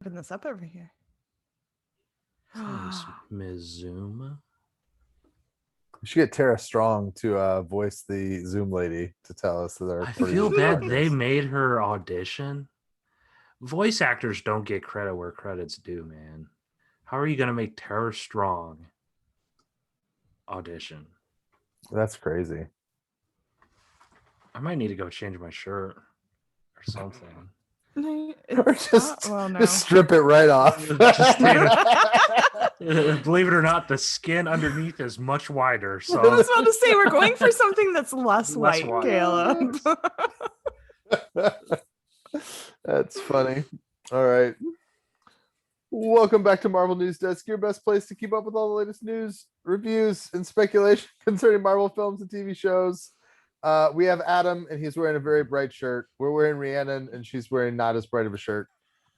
open this up over here. Thanks, Ms. Zoom. We should get Tara Strong to voice the Zoom lady to tell us that our I party feel is bad darkness. they made her audition. Voice actors don't get credit where credit's due, man. How are you going to make Tara Strong audition? That's crazy. I might need to go change my shirt or something. No, Or it's just, well, no. just strip it right off. Just believe it or not, the skin underneath is much wider. So I was about to say we're going for something that's less Less white, white. Caleb. That's funny. All right. Welcome back to Marvel News Desk, your best place to keep up with all the latest news, reviews, and speculation concerning Marvel films and TV shows. We have Adam, and he's wearing a very bright shirt. We're wearing Rhiannon, and she's wearing not as bright of a shirt.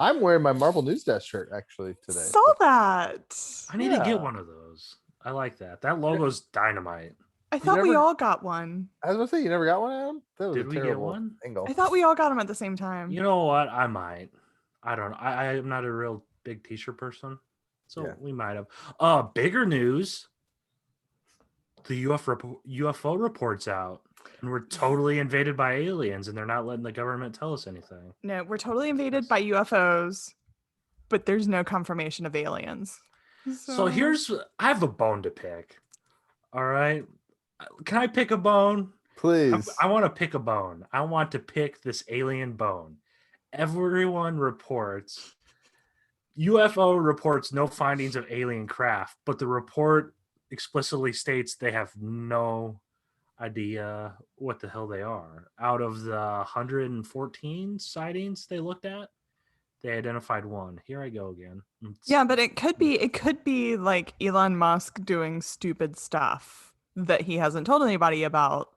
I'm wearing my Marvel News Desk shirt actually today. Saw that. I need to get Yeah. one of those. I like that. That logo's dynamite. I thought we never- all got one. I was gonna say, you never got one, Adam? That was Did a we get terrible one? angle. I thought we all got them at the same time. You know what? I might. I don't know. I am not a real big t-shirt person. So Yeah. we might have. Bigger news. The UFO report's out. And we're totally invaded by aliens, and they're not letting the government tell us anything. No, we're totally invaded by UFOs, but there's no confirmation of aliens. So here's, I have a bone to pick. All right. Can I pick a bone? Please. I want to pick a bone. I want to pick this alien bone. Everyone reports, UFO reports no findings of alien craft, but the report explicitly states they have no idea what the hell they are. Out of the 114 sightings they looked at, they identified one. Here I go again. Yeah, but it could be like Elon Musk doing stupid stuff that he hasn't told anybody about,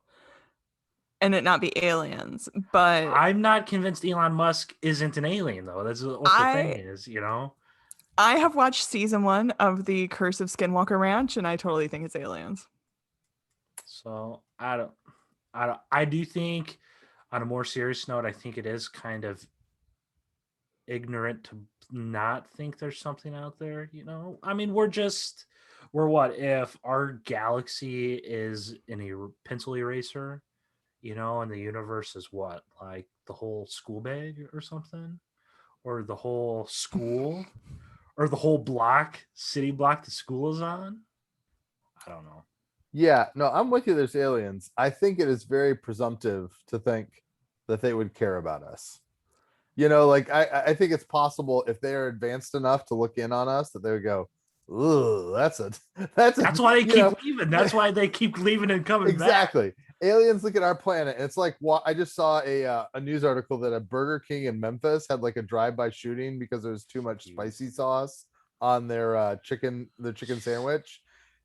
and it not be aliens. But I'm not convinced Elon Musk isn't an alien, though. That's what the thing is, you know? I have watched season 1 of The Curse of Skinwalker Ranch, and I totally think it's aliens. So I do think, on a more serious note, I think it is kind of ignorant to not think there's something out there, you know? I mean, we're what if our galaxy is in a pencil eraser, you know, and the universe is what, like the whole school bag or something, or the whole school, or the whole city block the school is on? I don't know. Yeah, no, I'm with you. There's aliens. I think it is very presumptive to think that they would care about us. You know, like I think it's possible if they are advanced enough to look in on us that they would go, "Ooh, that's why they keep leaving. That's why they keep leaving and coming back. Exactly. Aliens look at our planet, and it's like I just saw a news article that a Burger King in Memphis had like a drive-by shooting because there was too much spicy sauce on their chicken sandwich.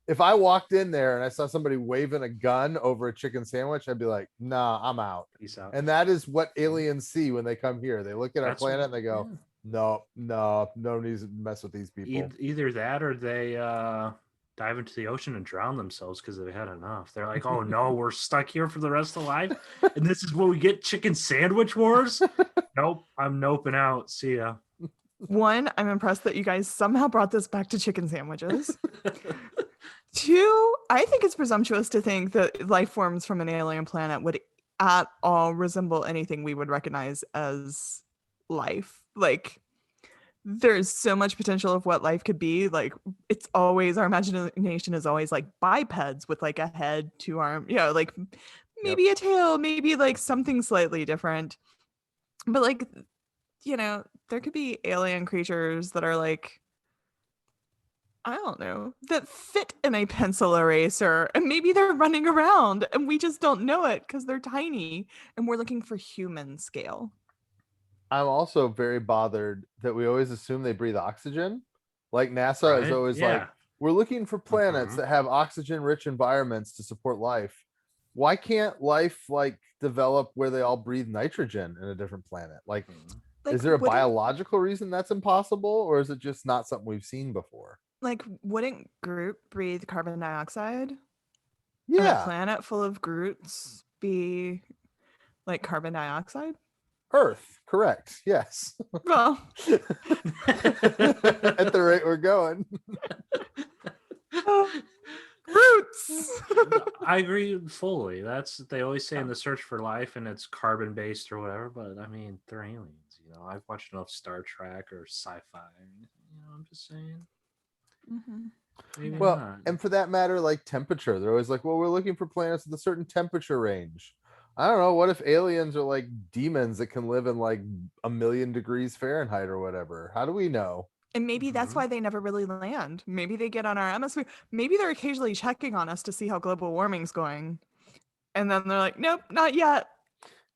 If I walked in there and I saw somebody waving a gun over a chicken sandwich, I'd be like, nah, I'm out. Peace out. And that is what aliens see when they come here. They look at our planet and they go, no need to mess with these people. Either that or they dive into the ocean and drown themselves because they've had enough. They're like, oh no, we're stuck here for the rest of life. And this is what we get, chicken sandwich wars? Nope, I'm noping out. See ya. One, I'm impressed that you guys somehow brought this back to chicken sandwiches. Two, I think it's presumptuous to think that life forms from an alien planet would at all resemble anything we would recognize as life. Like, there's so much potential of what life could be. Like, it's always, our imagination is always like bipeds with like a head, 2 arms, like maybe a tail, maybe like something slightly different. But like, there could be alien creatures that are like, I don't know, that fit in a pencil eraser, and maybe they're running around and we just don't know it because they're tiny and we're looking for human scale. I'm also very bothered that we always assume they breathe oxygen. Like NASA is always like, we're looking for planets that have oxygen rich environments to support life. Why can't life like develop where they all breathe nitrogen in a different planet? Like is there a biological reason that's impossible, or is it just not something we've seen before? Like, wouldn't Groot breathe carbon dioxide? Yeah. And a planet full of Groots be like carbon dioxide? Earth, correct. Yes. Well, At the rate we're going. roots. I agree fully. That's they always say in the search for life, and it's carbon based or whatever. But I mean, they're aliens. I've watched enough Star Trek or sci-fi. I'm just saying. Mhm. Maybe Well, not. and for that matter, like temperature, they're always like, well, we're looking for planets with a certain temperature range. I don't know. What if aliens are like demons that can live in like 1,000,000 degrees Fahrenheit or whatever? How do we know? And maybe that's why they never really land. Maybe they get on our atmosphere. Maybe they're occasionally checking on us to see how global warming's going. And then they're like, nope, not yet.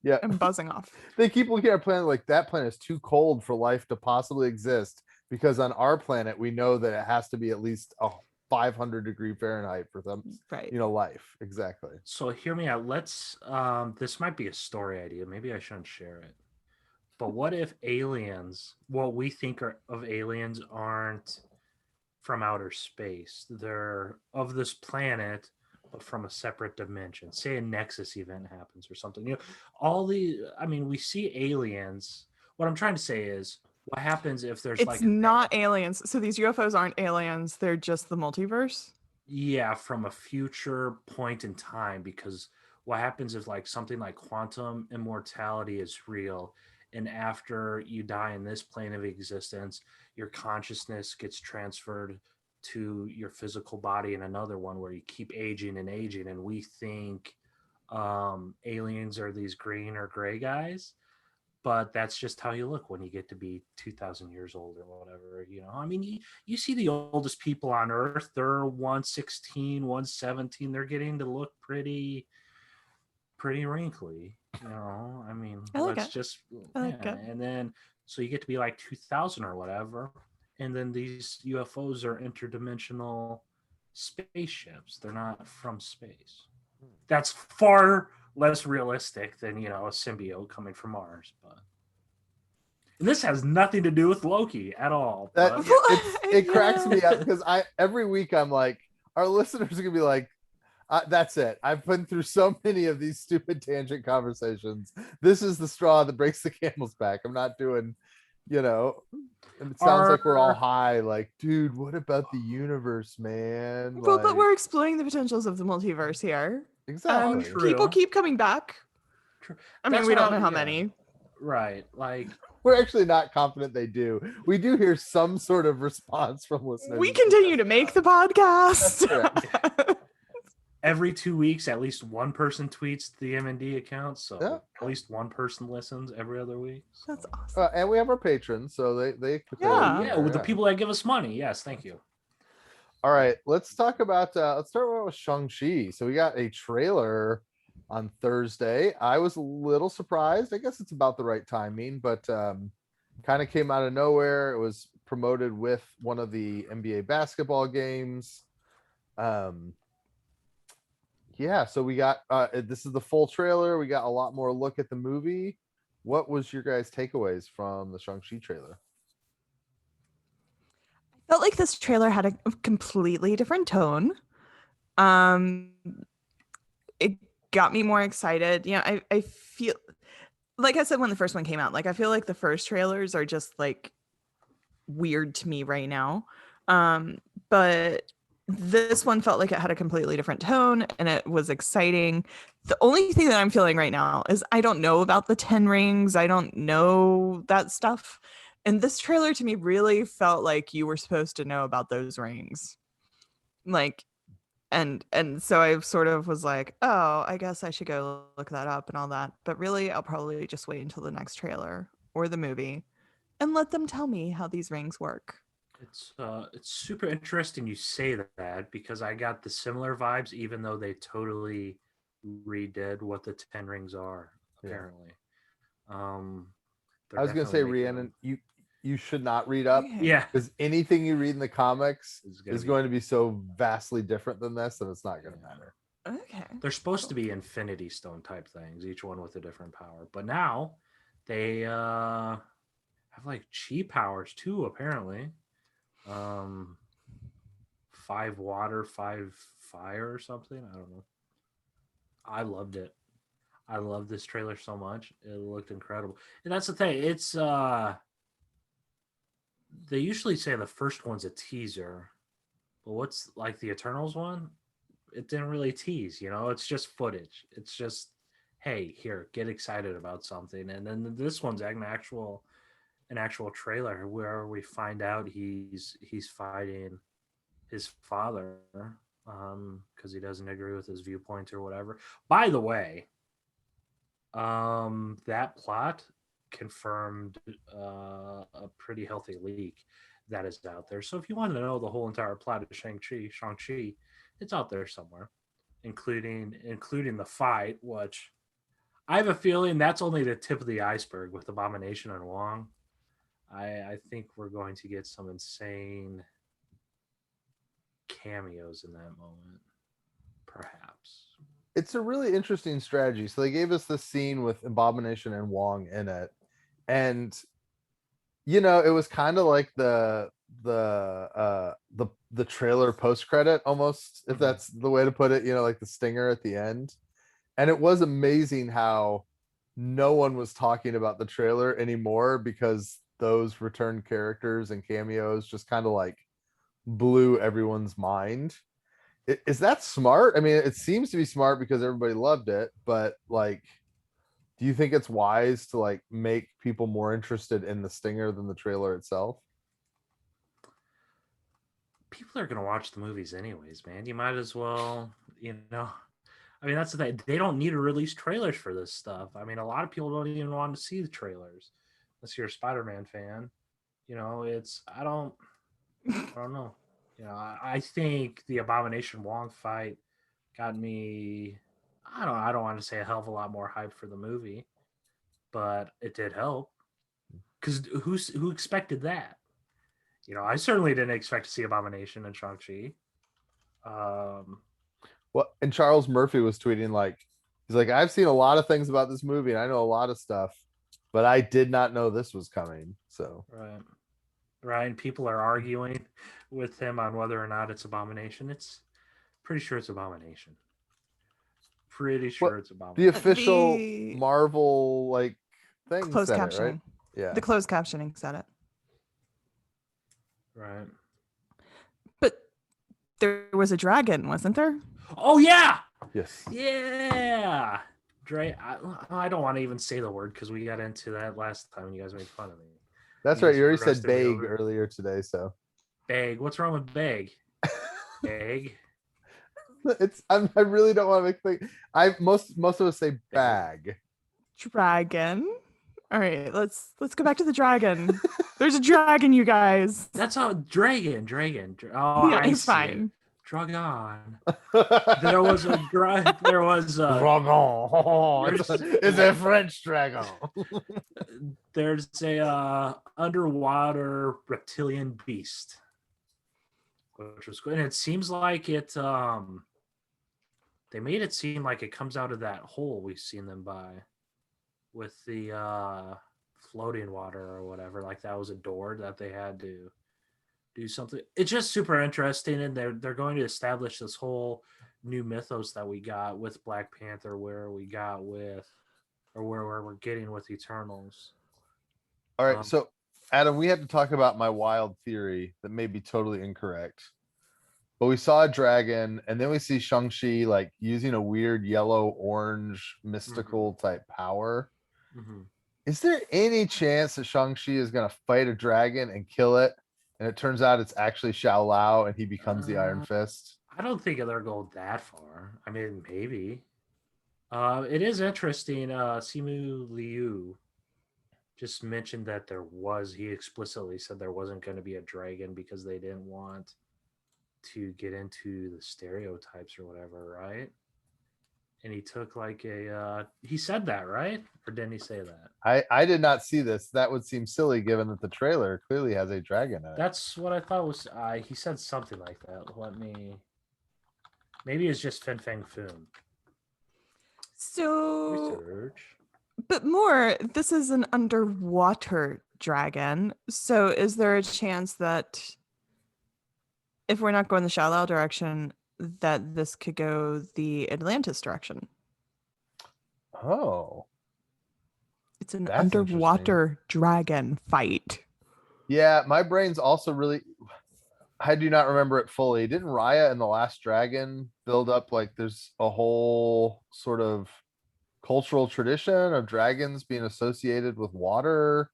Yeah. And buzzing off. They keep looking at our planet like that planet is too cold for life to possibly exist because on our planet we know that it has to be at least a 500 degree Fahrenheit for them, Right. life. Exactly. So hear me out. Let's this might be a story idea. Maybe I shouldn't share it. But what if aliens, what we think of aliens aren't from outer space? They're of this planet, but from a separate dimension. Say a Nexus event happens or something. We see aliens. What I'm trying to say is, what happens if there's It's not aliens. So these UFOs aren't aliens. They're just the multiverse. Yeah, from a future point in time, because what happens if like something like quantum immortality is real, and after you die in this plane of existence, your consciousness gets transferred to your physical body in another one where you keep aging and aging, and we think aliens are these green or gray guys, but that's just how you look when you get to be 2,000 years old or whatever. You see the oldest people on earth, they're 116, 117. They're getting to look pretty wrinkly. I like Let's it. just, I like yeah. it. And then, so you get to be like 2,000 or whatever. And then these UFOs are interdimensional spaceships. They're not from space. That's far less realistic than, a symbiote coming from Mars. But and this has nothing to do with Loki at all. That But it cracks me up because every week I'm like, our listeners are gonna be like, that's it. I've been through so many of these stupid tangent conversations. This is the straw that breaks the camel's back. I'm not doing, and it sounds like we're all high, like, dude, what about the universe, man? Well, Like, but we're exploring the potentials of the multiverse here. exactly. People keep coming back. True. I mean, we don't know how many. Right. Like, we're actually not confident they do. We do hear some sort of response from listeners. We continue to make the podcast. Every 2 weeks, at least one person tweets the MND account. So at least one person listens every other week. So. That's awesome. And we have our patrons, so they with the people that give us money. Yes, thank you. All right, let's talk about let's start with Shang-Chi. So we got a trailer on Thursday. I was a little surprised. I guess it's about the right timing, but kind of came out of nowhere. It was promoted with one of the NBA basketball games. Yeah, so we got this is the full trailer. We got a lot more look at the movie. What was your guys' takeaways from the Shang-Chi trailer? I felt like this trailer had a completely different tone. It got me more excited. I feel like I said when the first one came out, like I feel like the first trailers are just like weird to me right now. But this one felt like it had a completely different tone and it was exciting. The only thing that I'm feeling right now is I don't know about the 10 rings. I don't know that stuff. And this trailer to me really felt like you were supposed to know about those rings. Like, and so I sort of was like, oh, I guess I should go look that up and all that. But really, I'll probably just wait until the next trailer or the movie and let them tell me how these rings work. It's super interesting you say that because I got the similar vibes, even though they totally redid what the 10 rings are, apparently. I was gonna say, Rhiannon, you should not read up. Okay. Yeah. Because anything you read in the comics is going to be so vastly different than this that it's not gonna matter. Okay. They're supposed to be Infinity Stone type things, each one with a different power. But now they have like chi powers too, apparently. 5 water, 5 fire or something. I don't know. I loved it. I love this trailer so much. It looked incredible. And that's the thing. It's they usually say the first one's a teaser, but what's like the Eternals one? It didn't really tease, it's just footage. It's just, hey, here, get excited about something. And then this one's an actual trailer where we find out he's fighting his father because he doesn't agree with his viewpoint or whatever. By the way, that plot confirmed a pretty healthy leak that is out there. So if you want to know the whole entire plot of Shang-Chi, it's out there somewhere, including the fight, which I have a feeling that's only the tip of the iceberg with Abomination and Wong. I think we're going to get some insane cameos in that moment, perhaps. It's a really interesting strategy. So they gave us this scene with Abomination and Wong in it, and it was kind of like the trailer post credit almost, if that's the way to put it. Like the stinger at the end, and it was amazing how no one was talking about the trailer anymore because those return characters and cameos just kind of like blew everyone's mind. Is that smart? I mean, it seems to be smart because everybody loved it, but like, do you think it's wise to like make people more interested in the stinger than the trailer itself? People are going to watch the movies anyways, man. You might as well, I mean, that's the thing. They don't need to release trailers for this stuff. I mean, a lot of people don't even want to see the trailers unless you're a Spider-Man fan. I don't know. I think the Abomination Wong fight got me. I don't want to say a hell of a lot more hype for the movie, but it did help. Because who expected that? I certainly didn't expect to see Abomination and Shang-Chi. Well, and Charles Murphy was tweeting like, he's like, I've seen a lot of things about this movie and I know a lot of stuff, but I did not know this was coming. So right, and people are arguing with him on whether or not it's Abomination. It's pretty sure it's Abomination. Pretty sure it's Abomination. The official Marvel like thing closed said captioning, it, right? Yeah, the closed captioning said it. Right. But there was a dragon, wasn't there? Oh yeah. Yes. Yeah. I don't want to even say the word because we got into that last time and you guys made fun of me. That's right. You already said bag earlier today, so. Bag. What's wrong with bag? Bag. I really don't want to make most of us say bag. Dragon. All right, let's go back to the dragon. There's a dragon, you guys. That's how dragon. Oh, yeah, it's fine. Dragon. There was a dragon. It's a French dragon. There's a underwater reptilian beast, which was good. And it seems like it. They made it seem like it comes out of that hole we've seen them by, with the floating water or whatever. Like that was a door that they had to do something. It's just super interesting, and they're going to establish this whole new mythos that we got with Black Panther, where we got with, or where we're getting with Eternals. All right, so Adam, we had to talk about my wild theory that may be totally incorrect. But we saw a dragon, and then we see Shang-Chi like using a weird yellow-orange mystical type power. Mm-hmm. Is there any chance that Shang-Chi is going to fight a dragon and kill it, and it turns out it's actually Xiao Lao and he becomes the Iron Fist? I don't think they're going that far. I mean, maybe. It is interesting. Simu Liu just mentioned that he explicitly said there wasn't going to be a dragon because they didn't want to get into the stereotypes or whatever, right? And he took like he said that, right? Or didn't he say that? I did not see this. That would seem silly given that the trailer clearly has a dragon in it. That's what I thought was he said something like that. Maybe it's just Fin Fang Foom. So research. But more, this is an underwater dragon. So is there a chance that if we're not going the shallow direction, that this could go the Atlantis direction? Oh, It's an that's interesting. underwater dragon fight. Yeah, my brain's also really. I do not remember it fully. Didn't Raya and the Last Dragon build up like there's a whole sort of cultural tradition of dragons being associated with water,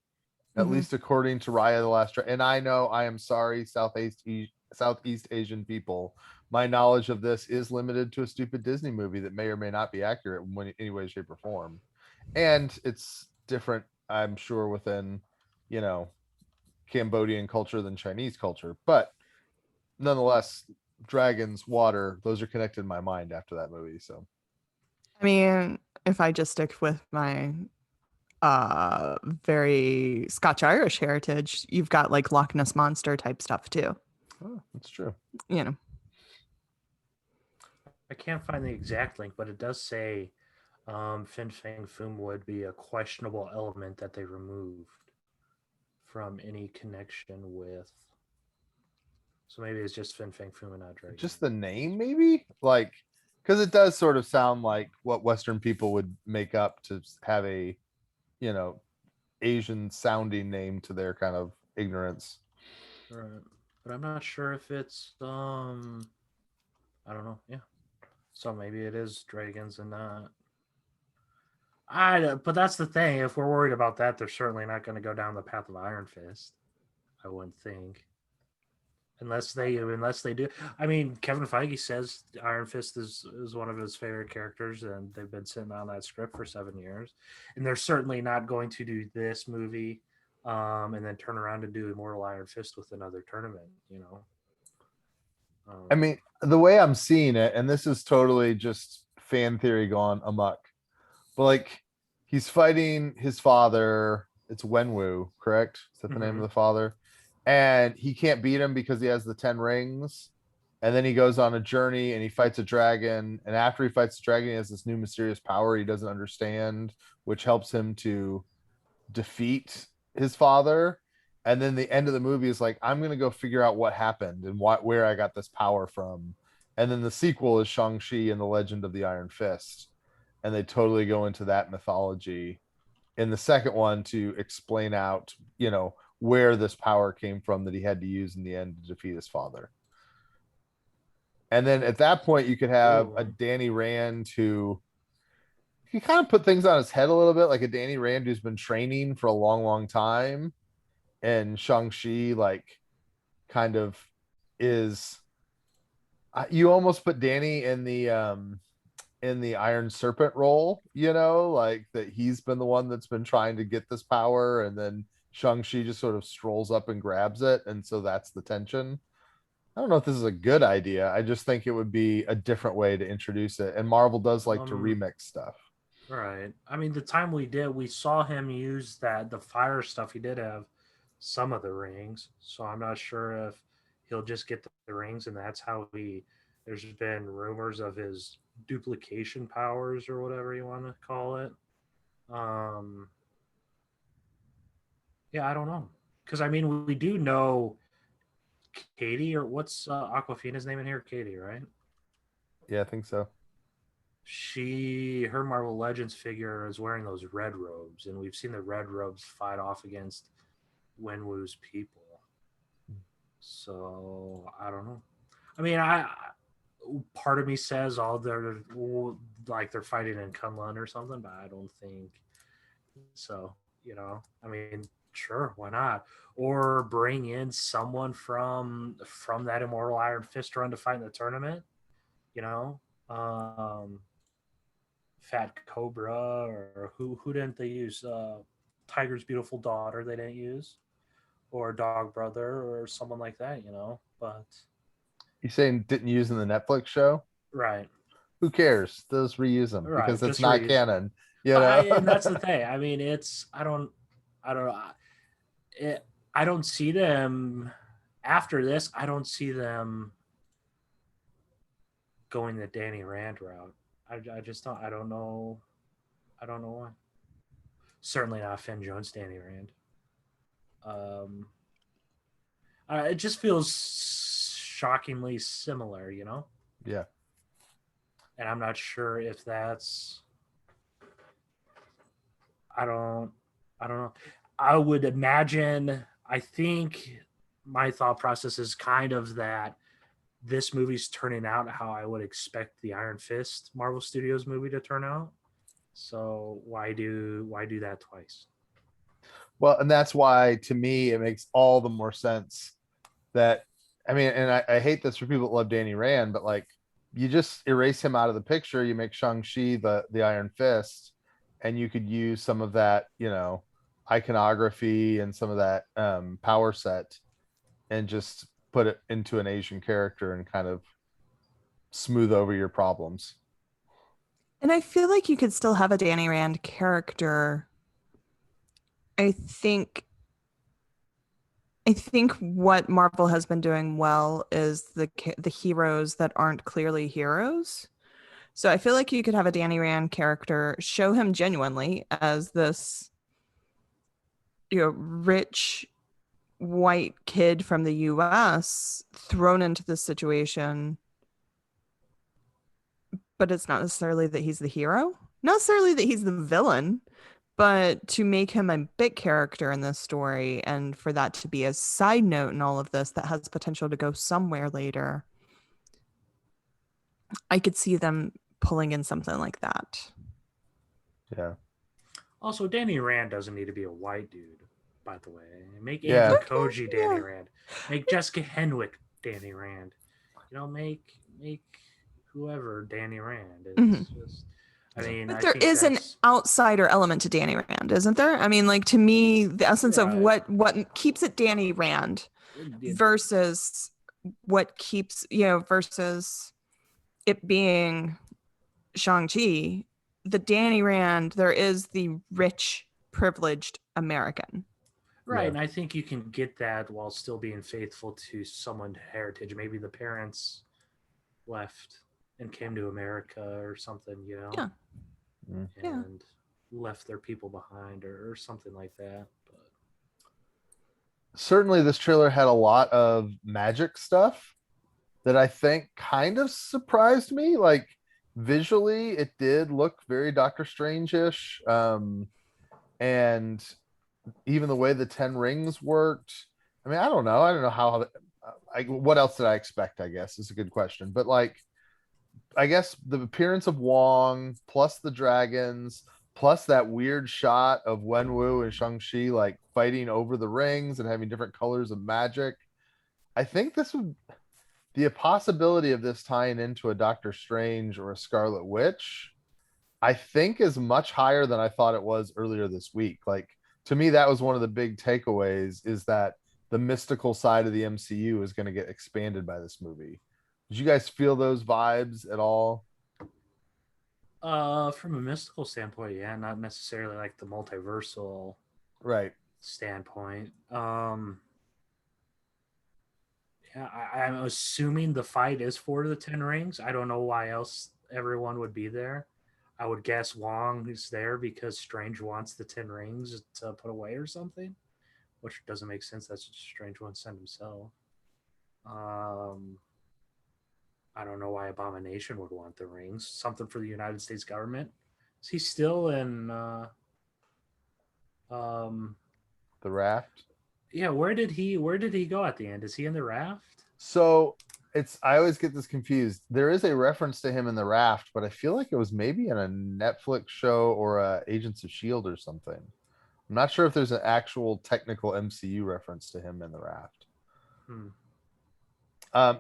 at least according to Raya the Last Dragon? And I know, I am sorry, Southeast Asian people. My knowledge of this is limited to a stupid Disney movie that may or may not be accurate in any way, shape, or form. And it's different, I'm sure, within, you know, Cambodian culture than Chinese culture. But nonetheless, dragons, water, those are connected in my mind after that movie. So, I mean, if I just stick with my very Scotch Irish heritage, you've got like Loch Ness monster type stuff too. oh, that's true. You know, I can't find the exact link, but it does say Fin Fang Foom would be a questionable element that they removed from any connection with. So maybe it's just Fin Fang Foom and not Dragon. Just the name, maybe? Like, because it does sort of sound like what Western people would make up to have a, you know, Asian sounding name to their kind of ignorance. Right. But I'm not sure if it's I don't know. Yeah. So maybe it is dragons and not. But that's the thing. If we're worried about that, they're certainly not going to go down the path of Iron Fist. I wouldn't think, unless they do. I mean, Kevin Feige says Iron Fist is one of his favorite characters, and they've been sitting on that script for 7 years, and they're certainly not going to do this movie, and then turn around and do Immortal Iron Fist with another tournament. You know. I mean, the way I'm seeing it, and this is totally just fan theory gone amok, but like he's fighting his father. It's Wenwu, correct? Is that the name of the father? And he can't beat him because he has the 10 rings. And then he goes on a journey and he fights a dragon. And after he fights the dragon, he has this new mysterious power he doesn't understand, which helps him to defeat his father. And then the end of the movie is like, I'm gonna go figure out what happened and where I got this power from. And then the sequel is Shang-Chi and the Legend of the Iron Fist. And they totally go into that mythology in the second one to explain out, you know, where this power came from that he had to use in the end to defeat his father. And then at that point, you could have a Danny Rand who he kind of put things on his head a little bit, like a Danny Rand who's been training for a long, long time. And Shang-Chi, like, kind of is you almost put Danny in the Iron Serpent role, you know, like that he's been the one that's been trying to get this power, and then Shang-Chi just sort of strolls up and grabs it, and so that's the tension. I don't know if this is a good idea. I just think it would be a different way to introduce it. And Marvel does like to remix stuff. Right. I mean, the time we saw him use the fire stuff. He did have some of the rings, so I'm not sure if he'll just get the rings and that's how he. There's been rumors of his duplication powers or whatever you want to call it. Yeah, I don't know, because I mean we do know Katie, or what's Aquafina's name in here? Katie, right? Yeah, I think so. Her Marvel Legends figure is wearing those red robes, and we've seen the red robes fight off against Wenwu's people. So I don't know. I mean, part of me says they're like they're fighting in Kunlun or something, but I don't think so. You know, I mean, sure, why not? Or bring in someone from that Immortal Iron Fist run to fight in the tournament. You know, Fat Cobra, or who didn't they use? Tiger's beautiful daughter they didn't use, or Dog Brother, or someone like that. You know, but you saying didn't use in the Netflix show? Right. Who cares? Those reuse them Right, because it's not canon. You know, and that's the thing. I mean, I don't I don't see them after this. I don't see them going the Danny Rand route. I just don't. I don't know. I don't know why. Certainly not Finn Jones, Danny Rand. It just feels shockingly similar, you know. Yeah. And I'm not sure if that's I don't know. I would imagine, I think my thought process is kind of that this movie's turning out how I would expect the Iron Fist Marvel Studios movie to turn out. So why do that twice? Well, and that's why, to me, it makes all the more sense that, I mean, and I hate this for people that love Danny Rand, but like, you just erase him out of the picture. You make Shang-Chi the Iron Fist, and you could use some of that, iconography and some of that power set, and just put it into an Asian character and kind of smooth over your problems. And I feel like you could still have a Danny Rand character. I think what Marvel has been doing well is the heroes that aren't clearly heroes. So I feel like you could have a Danny Rand character, show him genuinely as this, rich white kid from the US thrown into this situation, but it's not necessarily that he's the hero, not necessarily that he's the villain, but to make him a bit character in this story, and for that to be a side note in all of this that has potential to go somewhere later. I could see them pulling in something like that. Yeah. Also, Danny Rand doesn't need to be a white dude, by the way. Make Andrew Koji Danny Rand. Make Jessica Henwick Danny Rand. Make whoever Danny Rand. It's just, I mean, but there is an outsider element to Danny Rand, isn't there? I mean, like, to me, the essence of what keeps it Danny Rand versus what keeps, versus it being Shang-Chi, the Danny Rand, there is the rich, privileged American. Right, yeah. And I think you can get that while still being faithful to someone's heritage. Maybe the parents left and came to America or something, Yeah. And left their people behind or something like that. But certainly this trailer had a lot of magic stuff that I think kind of surprised me. Like, visually, it did look very Doctor Strange-ish. And even the way the 10 rings worked. I mean, I don't know how, what else did I expect, I guess, is a good question. But like, I guess the appearance of Wong, plus the dragons, plus that weird shot of Wenwu and Shang-Chi like fighting over the rings and having different colors of magic. I think the possibility of this tying into a Doctor Strange or a Scarlet Witch, I think, is much higher than I thought it was earlier this week. Like, to me, that was one of the big takeaways, is that the mystical side of the MCU is going to get expanded by this movie. Did you guys feel those vibes at all? From a mystical standpoint, yeah, not necessarily like the multiversal standpoint. Yeah, I'm assuming the fight is for the 10 rings. I don't know why else everyone would be there. I would guess Wong is there because Strange wants the 10 rings to put away or something, which doesn't make sense. That's just Strange wants to send himself. I don't know why Abomination would want the rings. Something for the United States government. Is he still in the raft? Yeah, where did he go at the end? Is he in the raft? So I always get this confused. There is a reference to him in the raft, but I feel like it was maybe in a Netflix show or Agents of S.H.I.E.L.D. or something. I'm not sure if there's an actual technical MCU reference to him in the raft.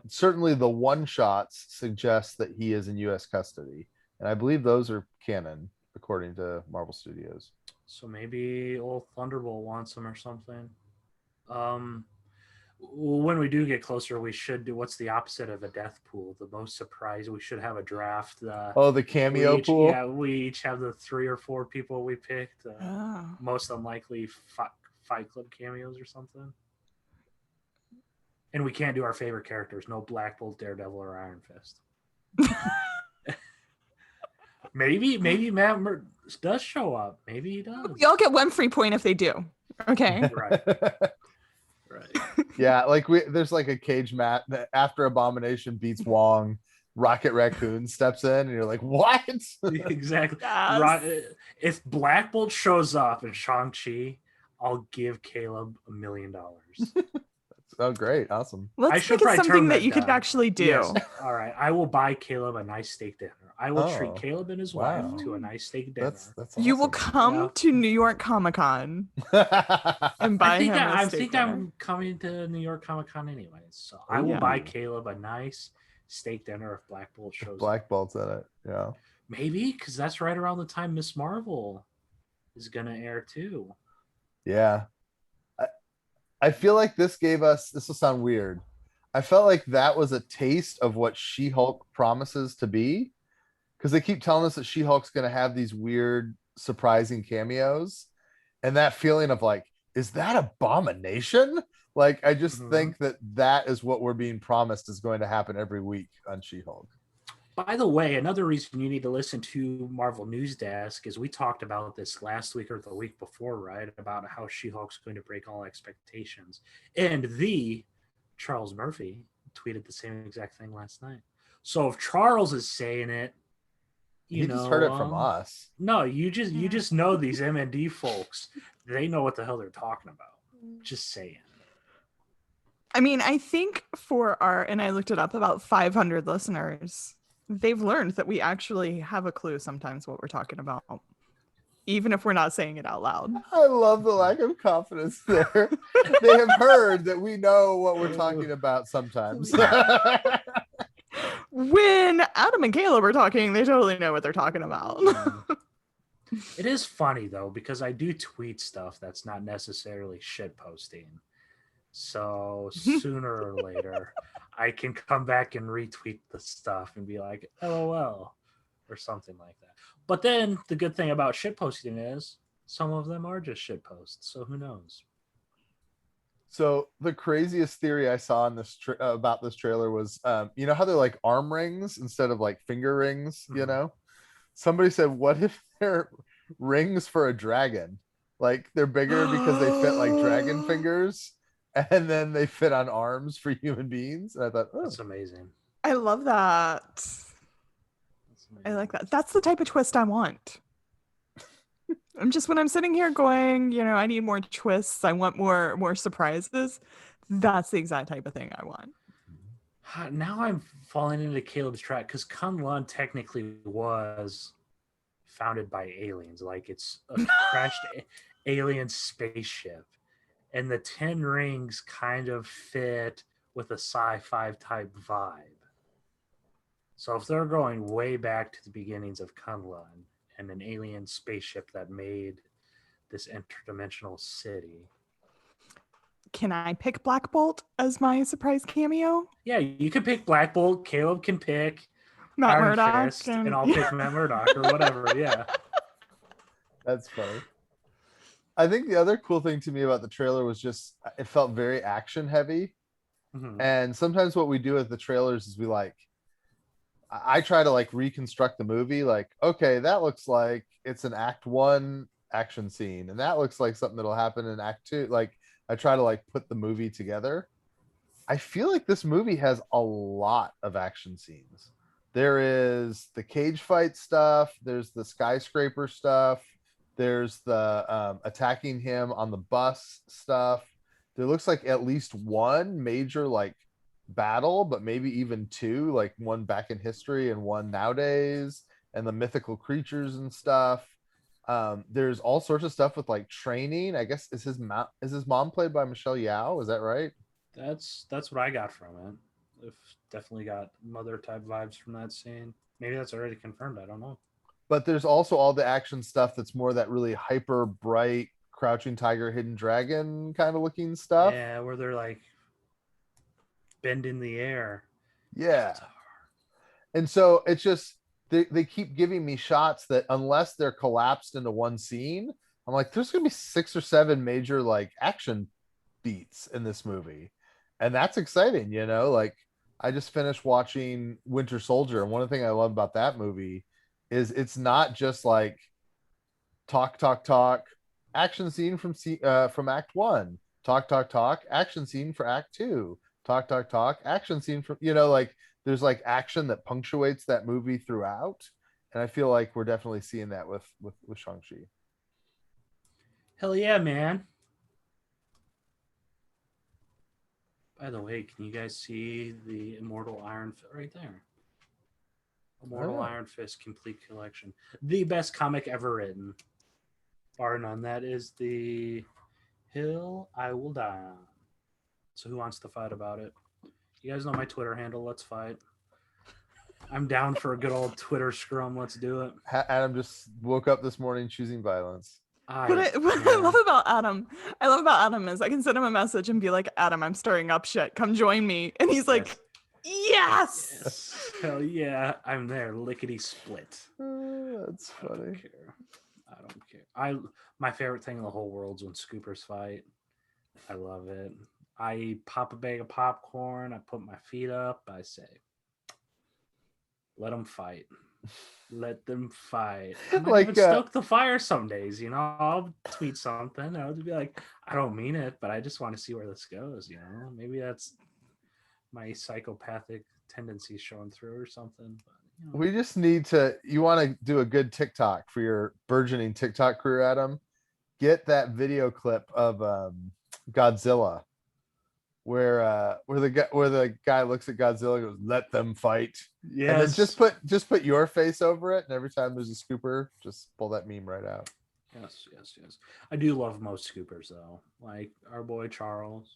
Certainly the one shots suggest that he is in U.S. custody, and I believe those are canon according to Marvel Studios. So maybe old Thunderbolt wants him or something. When we do get closer, we should do what's the opposite of a death pool? The most surprise. We should have a draft. The cameo pool. Yeah, we each have the 3 or 4 people we picked. Most unlikely Fight Club cameos or something. And we can't do our favorite characters. No Black Bolt, Daredevil, or Iron Fist. maybe Matt does show up. Maybe he does. We all get 1 free point if they do. Okay. Right. Yeah, like there's like a cage match after Abomination beats Wong. Rocket Raccoon steps in and you're like, what? Exactly. Yes. If Black Bolt shows up in Shang-Chi, I'll give Caleb $1 million. Oh, great. Awesome. I Let's should make it probably something turn that you could down. actually do. Yes. All right. I will buy Caleb a nice steak dinner. I will treat Oh, Caleb and his wow. wife to a nice steak dinner. That's awesome. You will come Yeah. to New York Comic-Con and buy him a steak dinner. I'm coming to New York Comic Con anyways. So I will buy Caleb a nice steak dinner if Black Bolt shows Black up. Bolt's in it. Yeah. Maybe because that's right around the time Miss Marvel is gonna air too. Yeah. I feel like this will sound weird. I felt like that was a taste of what She-Hulk promises to be. Because they keep telling us that She-Hulk's going to have these weird, surprising cameos. And that feeling of like, is that Abomination? Like, I just think that is what we're being promised is going to happen every week on She-Hulk. By the way, another reason you need to listen to Marvel News Desk is we talked about this last week or the week before, right? About how She-Hulk's going to break all expectations. And the Charles Murphy tweeted the same exact thing last night. So if Charles is saying it, you just heard it from us. No, you just know these MND folks. They know what the hell they're talking about. Just saying. I mean, I think and I looked it up, about 500 listeners, they've learned that we actually have a clue sometimes what we're talking about, even if we're not saying it out loud. I love the lack of confidence there. They have heard that we know what we're talking about sometimes. When Adam and Caleb are talking, they totally know what they're talking about. It is funny though, because I do tweet stuff that's not necessarily shit posting. So sooner or later, I can come back and retweet the stuff and be like, LOL, or something like that. But then the good thing about shit posting is some of them are just shit posts. So who knows? So the craziest theory I saw in this about this trailer was, you know how they're like arm rings instead of like finger rings, you know? Somebody said, what if they're rings for a dragon? Like they're bigger because they fit like dragon fingers and then they fit on arms for human beings. And I thought, oh, that's amazing. I love that. I like that. That's the type of twist I want. When I'm sitting here going, I need more twists. I want more surprises. That's the exact type of thing I want. Now I'm falling into Caleb's trap because Kunlun technically was founded by aliens. Like it's a crashed alien spaceship. And the 10 rings kind of fit with a sci-fi type vibe. So if they're going way back to the beginnings of Kunlun and an alien spaceship that made this interdimensional city. Can I pick Black Bolt as my surprise cameo? Yeah, you can pick Black Bolt. Caleb can pick Matt Iron Murdock. Fist, and I'll pick Matt Murdock or whatever. Yeah. That's funny. I think the other cool thing to me about the trailer was just it felt very action heavy. Mm-hmm. And sometimes what we do with the trailers is I try to like reconstruct the movie. Like, okay, that looks like it's an act 1 action scene. And that looks like something that'll happen in act 2. Like I try to like put the movie together. I feel like this movie has a lot of action scenes. There is the cage fight stuff. There's the skyscraper stuff. There's the attacking him on the bus stuff. There looks like at least one major like battle, but maybe even 2, like one back in history and one nowadays, and the mythical creatures and stuff. There's all sorts of stuff with like training. I guess is his mom played by Michelle Yeoh? Is that right? That's what I got from it. Definitely got mother type vibes from that scene. Maybe that's already confirmed. I don't know. But there's also all the action stuff that's more that really hyper bright Crouching Tiger, Hidden Dragon kind of looking stuff. Yeah, where they're like bending the air. Yeah. And so it's just they keep giving me shots that unless they're collapsed into one scene, I'm like, there's gonna be 6 or 7 major like action beats in this movie. And that's exciting, like I just finished watching Winter Soldier, and one thing I love about that movie is it's not just like talk action scene from act 1, talk action scene for act 2, talk action scene from like there's like action that punctuates that movie throughout. And I feel like we're definitely seeing that with Shang-Chi. Hell yeah, man. By the way, can you guys see the Immortal Iron Fist right there? Immortal Iron Fist complete collection. The best comic ever written. Bar none. That is the Hill I Will Die On. So who wants to fight about it? You guys know my Twitter handle. Let's fight. I'm down for a good old Twitter scrum. Let's do it. Adam just woke up this morning choosing violence. What I love about Adam is I can send him a message and be like, Adam, I'm stirring up shit. Come join me. And he's like, yes. Hell yeah. I'm there. Lickety split. That's funny. I don't care. My favorite thing in the whole world is when Scoopers fight. I love it. I pop a bag of popcorn. I put my feet up. I say, let them fight. Let them fight. I might even stoke the fire some days, you know. I'll tweet something. I'll just be like, I don't mean it, but I just want to see where this goes, you know. Maybe that's my psychopathic tendencies showing through or something. But, you know. We just need to, you want to do a good TikTok for your burgeoning TikTok career, Adam? Get that video clip of Godzilla where the guy looks at Godzilla and goes, let them fight. Yeah. And then just put your face over it, and every time there's a scooper, just pull that meme right out. Yes. I do love most scoopers though. Like our boy Charles.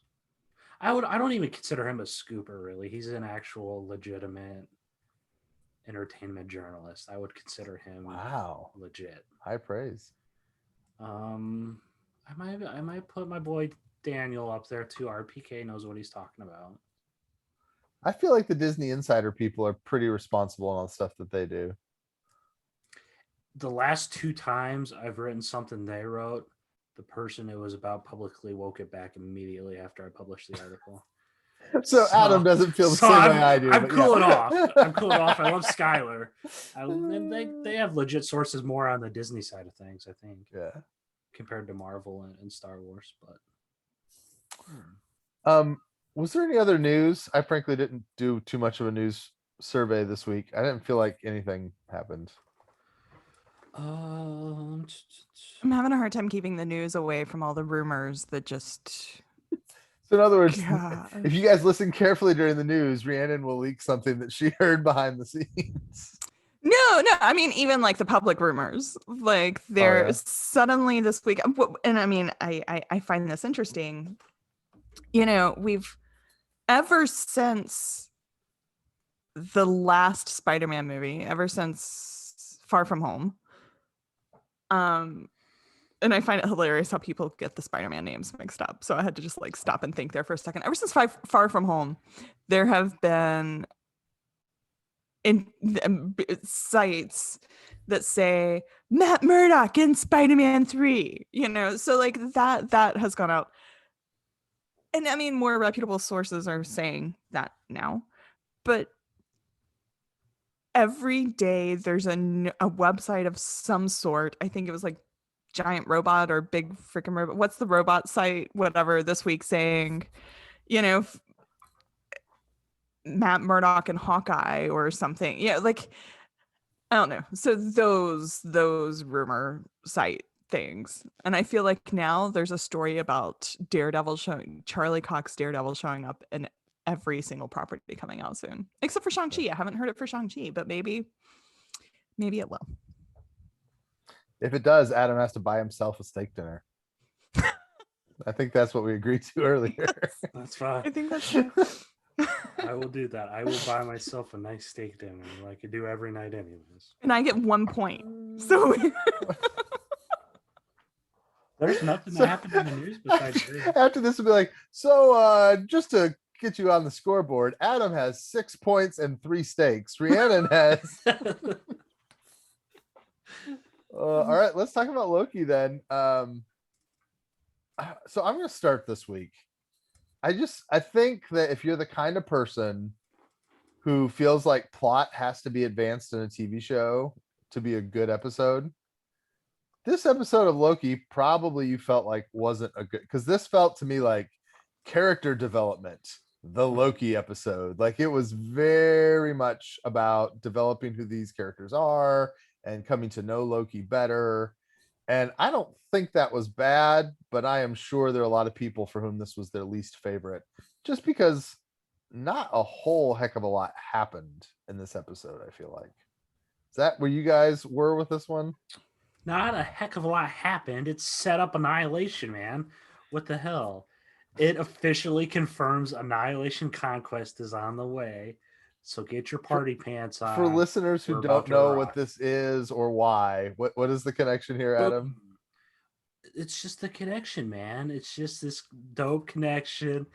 I don't even consider him a scooper really. He's an actual legitimate entertainment journalist. I would consider him legit. High praise. I might put my boy Daniel up there too. RPK knows what he's talking about. I feel like the Disney Insider people are pretty responsible on the stuff that they do. The last 2 times I've written something they wrote, the person it was about publicly woke it back immediately after I published the article. So Adam doesn't feel the same way I do. I'm cooling off. I love Skylar. They have legit sources more on the Disney side of things, I think. Yeah. Compared to Marvel and Star Wars, but was there any other news? I frankly didn't do too much of a news survey this week. I didn't feel like anything happened. I'm having a hard time keeping the news away from all the rumors that just. So in other words, if you guys listen carefully during the news, Rhiannon will leak something that she heard behind the scenes. No. I mean, even like the public rumors, like suddenly this week, and I mean, I find this interesting. You know, we've ever since the last Spider-Man movie, ever since Far From Home, and I find it hilarious how people get the Spider-Man names mixed up. So I had to just like stop and think there for a second. Ever since Far From Home, there have been sites that say Matt Murdock in Spider-Man 3, you know, so like that has gone out. And I mean, more reputable sources are saying that now, but every day there's a website of some sort. I think it was like Giant Robot or Big Freaking Robot. What's the robot site? Whatever this week saying, you know, Matt Murdock and Hawkeye or something. Yeah, like I don't know. So those rumor site things, and I feel like now there's a story about Charlie Cox Daredevil showing up in every single property coming out soon, except for Shang-Chi. I haven't heard it for Shang-Chi, but maybe it will. If it does, Adam has to buy himself a steak dinner. I think that's what we agreed to earlier. Yes, that's fine. I think that's true. I will do that. I will buy myself a nice steak dinner like I do every night anyways. And I get 1 point. So there's nothing that happened in the news besides this. After this, we'll be like, so just to get you on the scoreboard, Adam has 6 points and 3 steaks. Rhiannon has. All right, let's talk about Loki then. So I'm going to start this week. I think that if you're the kind of person who feels like plot has to be advanced in a TV show to be a good episode, this episode of Loki probably you felt like wasn't a good, because this felt to me like character development the Loki episode. Like it was very much about developing who these characters are and coming to know Loki better. And I don't think that was bad, but I am sure there are a lot of people for whom this was their least favorite, just because not a whole heck of a lot happened in this episode, I feel like. Is that where you guys were with this one? Not a heck of a lot happened. It set up Annihilation, man. What the hell? It officially confirms Annihilation Conquest is on the way. So get your party pants on. For listeners who don't know what this is or why, what is the connection here, Adam? It's just the connection, man. It's just this dope connection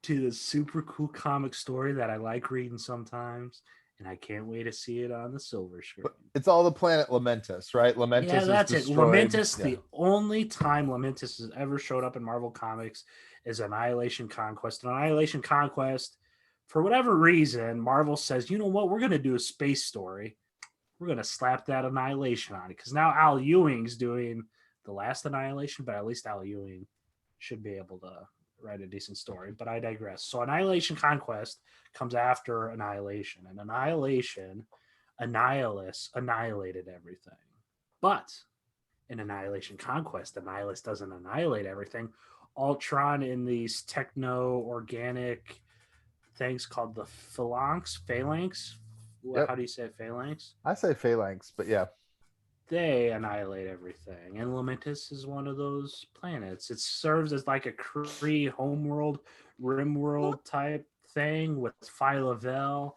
to the super cool comic story that I like reading sometimes, and I can't wait to see it on the silver screen. But it's all the planet Lamentus, right? Lamentus, yeah, that's is destroyed. It. Lamentus, the only time Lamentus has ever showed up in Marvel Comics is Annihilation Conquest. And Annihilation Conquest, for whatever reason, Marvel says, you know what, we're going to do a space story. We're going to slap that Annihilation on it. Because now Al Ewing's doing the last Annihilation, but at least Al Ewing should be able to write a decent story. But I digress. So Annihilation Conquest comes after Annihilation. And Annihilation, Annihilus annihilated everything. But in Annihilation Conquest, Annihilus doesn't annihilate everything. Ultron in these techno-organic things called the Phalanx? Yep. How do you say it? Phalanx? I say Phalanx, but yeah. They annihilate everything. And Lamentus is one of those planets. It serves as like a Kree homeworld, rimworld type thing with Phyla-Vell,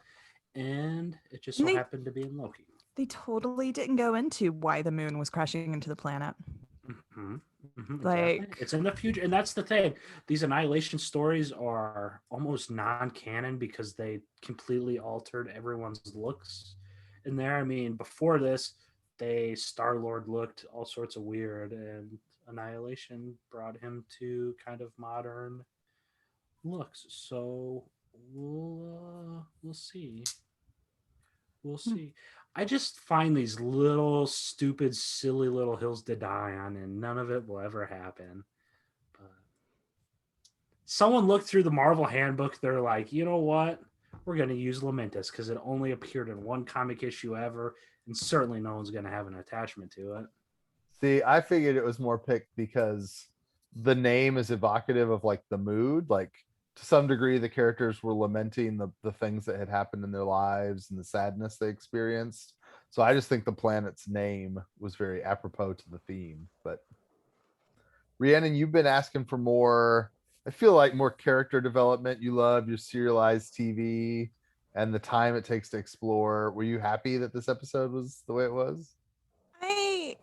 and it just so happened to be in Loki. They totally didn't go into why the moon was crashing into the planet. Mm-hmm. Like exactly. It's in the future, and that's the thing. These Annihilation stories are almost non-canon because they completely altered everyone's looks in there. I mean, before this, Star-Lord looked all sorts of weird, and Annihilation brought him to kind of modern looks. So we'll see. We'll see. I just find these little stupid, silly little hills to die on, and none of it will ever happen. But someone looked through the Marvel handbook. They're like, you know what? We're going to use Lamentus because it only appeared in one comic issue ever, and certainly no one's going to have an attachment to it. See, I figured it was more picked because the name is evocative of like the mood. Like to some degree, the characters were lamenting the things that had happened in their lives and the sadness they experienced. So I just think the planet's name was very apropos to the theme. But Rhiannon, you've been asking for more, I feel like more character development. You love your serialized TV and the time it takes to explore. Were you happy that this episode was the way it was?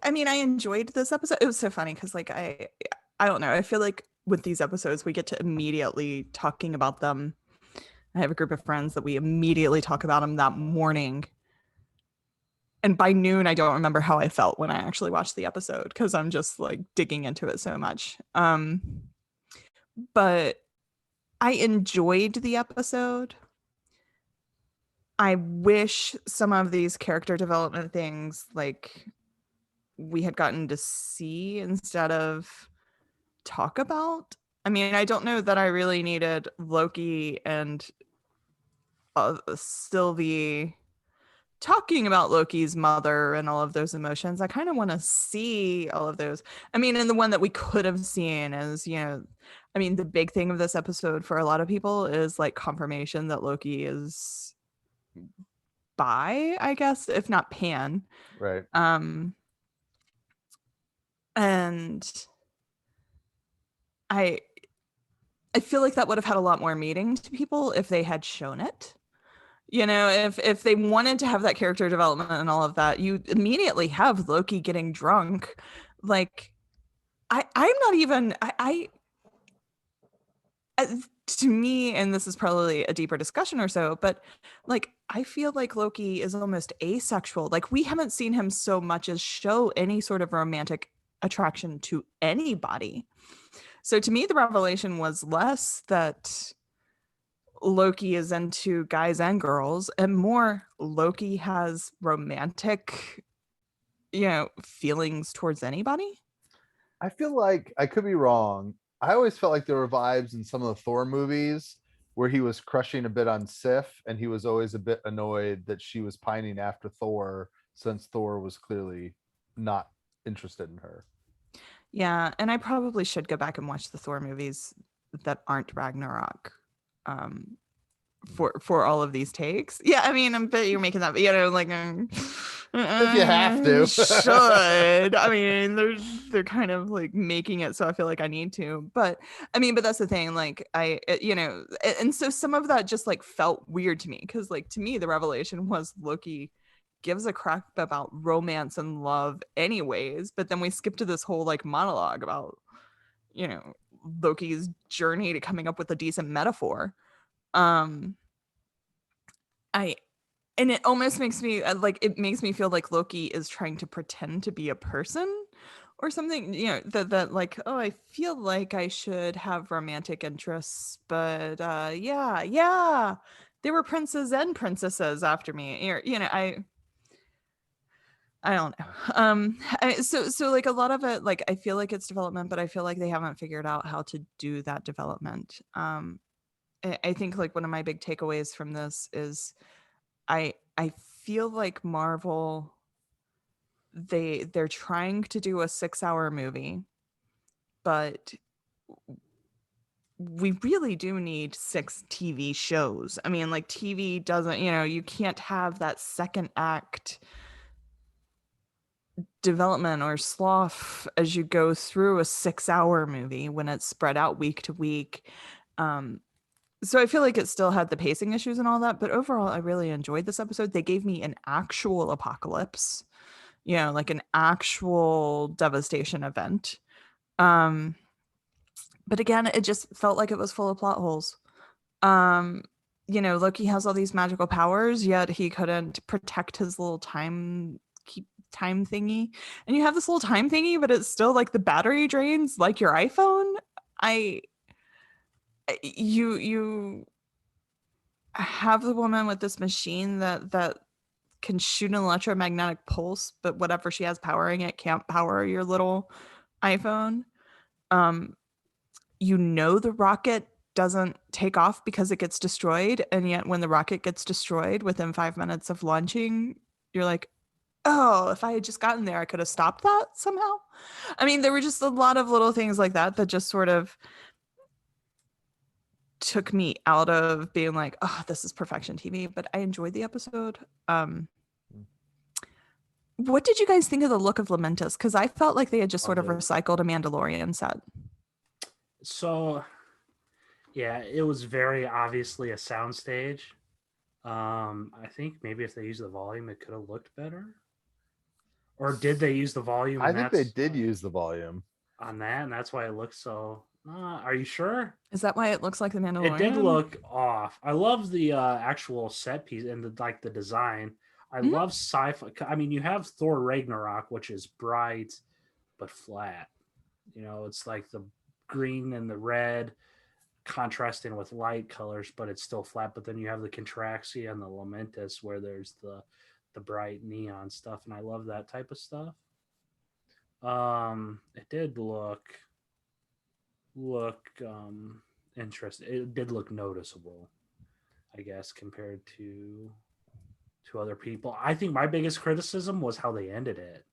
I mean, I enjoyed this episode. It was so funny because like I don't know. I feel like with these episodes, we get to immediately talking about them. I have a group of friends that we immediately talk about them that morning. And by noon, I don't remember how I felt when I actually watched the episode because I'm just like digging into it so much. But I enjoyed the episode. I wish some of these character development things like we had gotten to see instead of talk about. I mean, I don't know that I really needed Loki and Sylvie talking about Loki's mother and all of those emotions. I kind of want to see all of those. I mean, and the one that we could have seen is, you know, I mean, the big thing of this episode for a lot of people is like confirmation that Loki is bi, I guess, if not pan. Right. And I feel like that would have had a lot more meaning to people if they had shown it. You know, if they wanted to have that character development and all of that, you immediately have Loki getting drunk. Like, I'm not even, to me, and this is probably a deeper discussion or so, but like, I feel like Loki is almost asexual. Like, we haven't seen him so much as show any sort of romantic attraction to anybody. So to me, the revelation was less that Loki is into guys and girls and more Loki has romantic, you know, feelings towards anybody. I feel like I could be wrong. I always felt like there were vibes in some of the Thor movies where he was crushing a bit on Sif, and he was always a bit annoyed that she was pining after Thor, since Thor was clearly not interested in her. Yeah, and I probably should go back and watch the Thor movies that aren't Ragnarok. For all of these takes. Yeah, I mean, I bet you're making that, like If you have to. should. I mean, they're kind of like making it so I feel like I need to. But I mean, but that's the thing, like and so some of that just like felt weird to me, because like to me the revelation was Loki gives a crap about romance and love anyways, but then we skip to this whole like monologue about Loki's journey to coming up with a decent metaphor. I and it almost makes me it makes me feel like Loki is trying to pretend to be a person or something, that like, oh, I feel like I should have romantic interests, but yeah, there were princes and princesses after me, I don't know. So like a lot of it, like I feel like it's development, but I feel like they haven't figured out how to do that development. I think like one of my big takeaways from this is I feel like Marvel, they're trying to do a 6-hour movie, but we really do need 6 TV shows. I mean, like TV doesn't, you can't have that second act development or slough as you go through a 6-hour movie when it's spread out week to week. So I feel like it still had the pacing issues and all that, but overall I really enjoyed this episode. They gave me an actual apocalypse, like an actual devastation event. But again, it just felt like it was full of plot holes. Loki has all these magical powers, yet he couldn't protect his little time thingy. And you have this little time thingy, but it's still like the battery drains like your iPhone. You have the woman with this machine that can shoot an electromagnetic pulse, but whatever she has powering it can't power your little iPhone. The rocket doesn't take off because it gets destroyed, and yet when the rocket gets destroyed within 5 minutes of launching, you're like, oh, if I had just gotten there, I could have stopped that somehow. I mean, there were just a lot of little things like that just sort of took me out of being like, oh, this is perfection TV, but I enjoyed the episode. What did you guys think of the look of Lamentus? Because I felt like they had just sort of recycled a Mandalorian set. So, yeah, it was very obviously a soundstage. I think maybe if they used the volume, it could have looked better. Or did they use the volume? I think they did use the volume on that, and that's why it looks so. Are you sure? Is that why it looks like the Mandalorian? It did look off. I love the actual set piece and the design. I love sci-fi. I mean, you have Thor Ragnarok, which is bright but flat. It's like the green and the red contrasting with light colors, but it's still flat. But then you have the Contraxia and the Lamentus, where there's the bright neon stuff, and I love that type of stuff. It did look interesting. It did look noticeable, I guess, compared to other people. I think my biggest criticism was how they ended it.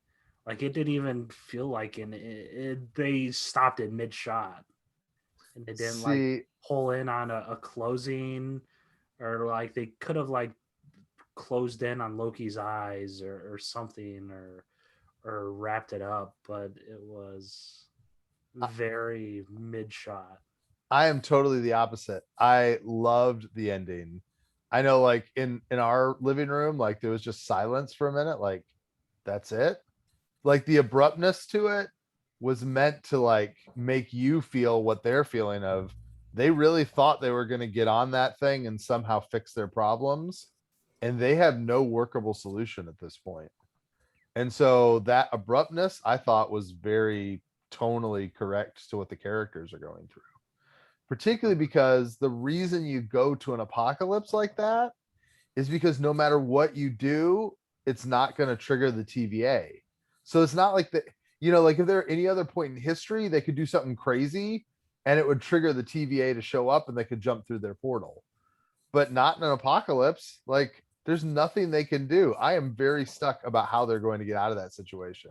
Like, it didn't even feel like they stopped it mid-shot, and they didn't like pull in on a closing, or like they could have like closed in on Loki's eyes or something, or wrapped it up, but it was very mid-shot. I am totally the opposite. I loved the ending. I know, like in our living room, like there was just silence for a minute, like that's it. Like the abruptness to it was meant to like make you feel what they're feeling of. They really thought they were going to get on that thing and somehow fix their problems, and they have no workable solution at this point. And so that abruptness, I thought, was very tonally correct to what the characters are going through. Particularly because the reason you go to an apocalypse like that is because no matter what you do, it's not going to trigger the TVA. So it's not like like if there any other point in history, they could do something crazy and it would trigger the TVA to show up and they could jump through their portal. But not in an apocalypse. Like, there's nothing they can do. I am very stuck about how they're going to get out of that situation.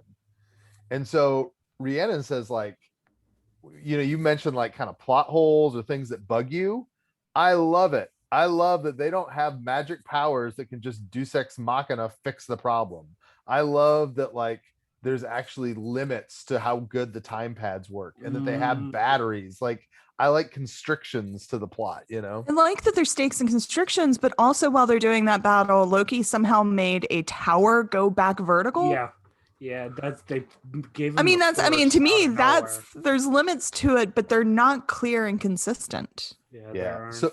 And so Rhiannon says, like, you mentioned like kind of plot holes or things that bug you. I love it. I love that they don't have magic powers that can just deus ex machina fix the problem. I love that, like, there's actually limits to how good the time pads work and that they have batteries. Like, I like constrictions to the plot, I like that there's stakes and constrictions, but also while they're doing that battle, Loki somehow made a tower go back vertical. Yeah, they gave him. I mean, to me, there's limits to it, but they're not clear and consistent. Yeah. So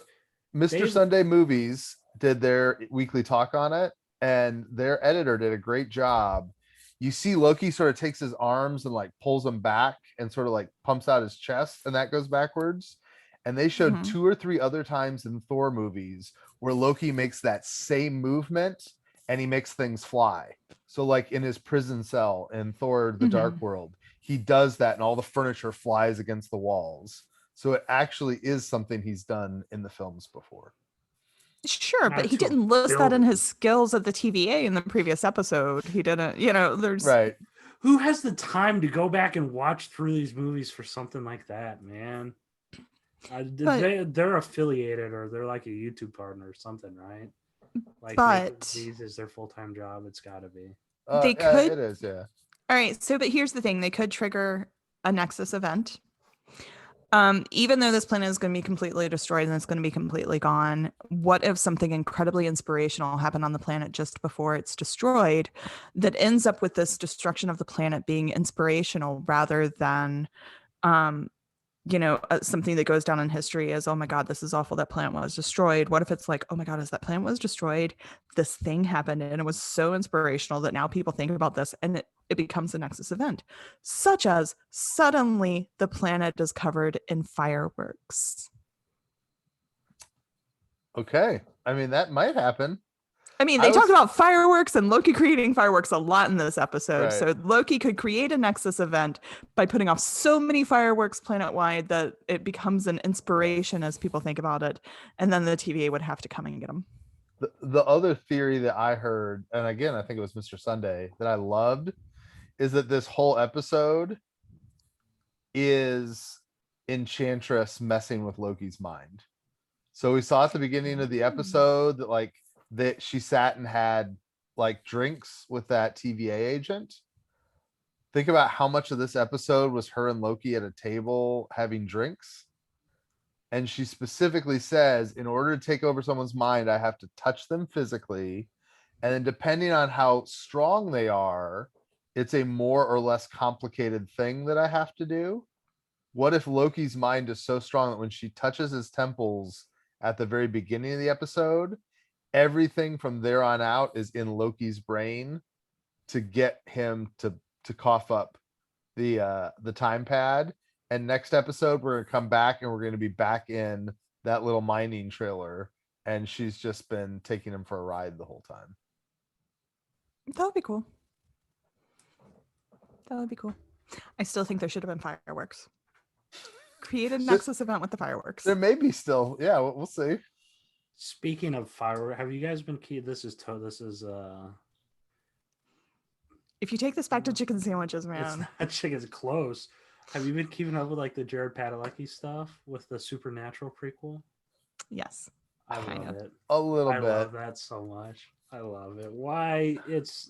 Mr. Sunday Movies did their weekly talk on it, and their editor did a great job. You see Loki sort of takes his arms and like pulls them back and sort of like pumps out his chest, and that goes backwards. And they showed 2 or 3 other times in Thor movies where Loki makes that same movement and he makes things fly. So like in his prison cell in Thor the Dark World, he does that and all the furniture flies against the walls. So it actually is something he's done in the films before. Sure, but he didn't list that in his skills at the TVA in the previous episode. He didn't, there's... Right. Who has the time to go back and watch through these movies for something like that, man? They're affiliated or they're like a YouTube partner or something, right? Like, these is their full-time job. It's got to be. They could. It is, yeah. All right. So, but here's the thing: they could trigger a Nexus event. Even though this planet is going to be completely destroyed and it's going to be completely gone, what if something incredibly inspirational happened on the planet just before it's destroyed that ends up with this destruction of the planet being inspirational rather than something that goes down in history as, oh my God, this is awful, that planet was destroyed. What if it's like, oh my God, as that planet was destroyed, this thing happened and it was so inspirational that now people think about this and it becomes a Nexus event, such as suddenly the planet is covered in fireworks. Okay. I mean, that might happen. I mean, they talk about fireworks and Loki creating fireworks a lot in this episode. Right. So Loki could create a Nexus event by putting off so many fireworks planet-wide that it becomes an inspiration as people think about it. And then the TVA would have to come and get them. The other theory that I heard, and again, I think it was Mr. Sunday, that I loved, is that this whole episode is Enchantress messing with Loki's mind. So we saw at the beginning of the episode that like that she sat and had like drinks with that TVA agent. Think about how much of this episode was her and Loki at a table having drinks. And she specifically says, in order to take over someone's mind, I have to touch them physically. And then depending on how strong they are, it's a more or less complicated thing that I have to do. What if Loki's mind is so strong that when she touches his temples at the very beginning of the episode, everything from there on out is in Loki's brain to get him to cough up the time pad. And next episode, we're gonna come back and we're gonna be back in that little mining trailer, and she's just been taking him for a ride the whole time. That would be cool. That would be cool. I still think there should have been fireworks. Create a Nexus event with the fireworks. There may be still. Yeah, we'll see. Speaking of fireworks, have you guys been This is if you take this back to chicken sandwiches, man. It's not chicken's close. Have you been keeping up with like the Jared Padalecki stuff with the Supernatural prequel? Yes. I love it. A little bit. I love that so much. I love it. Why?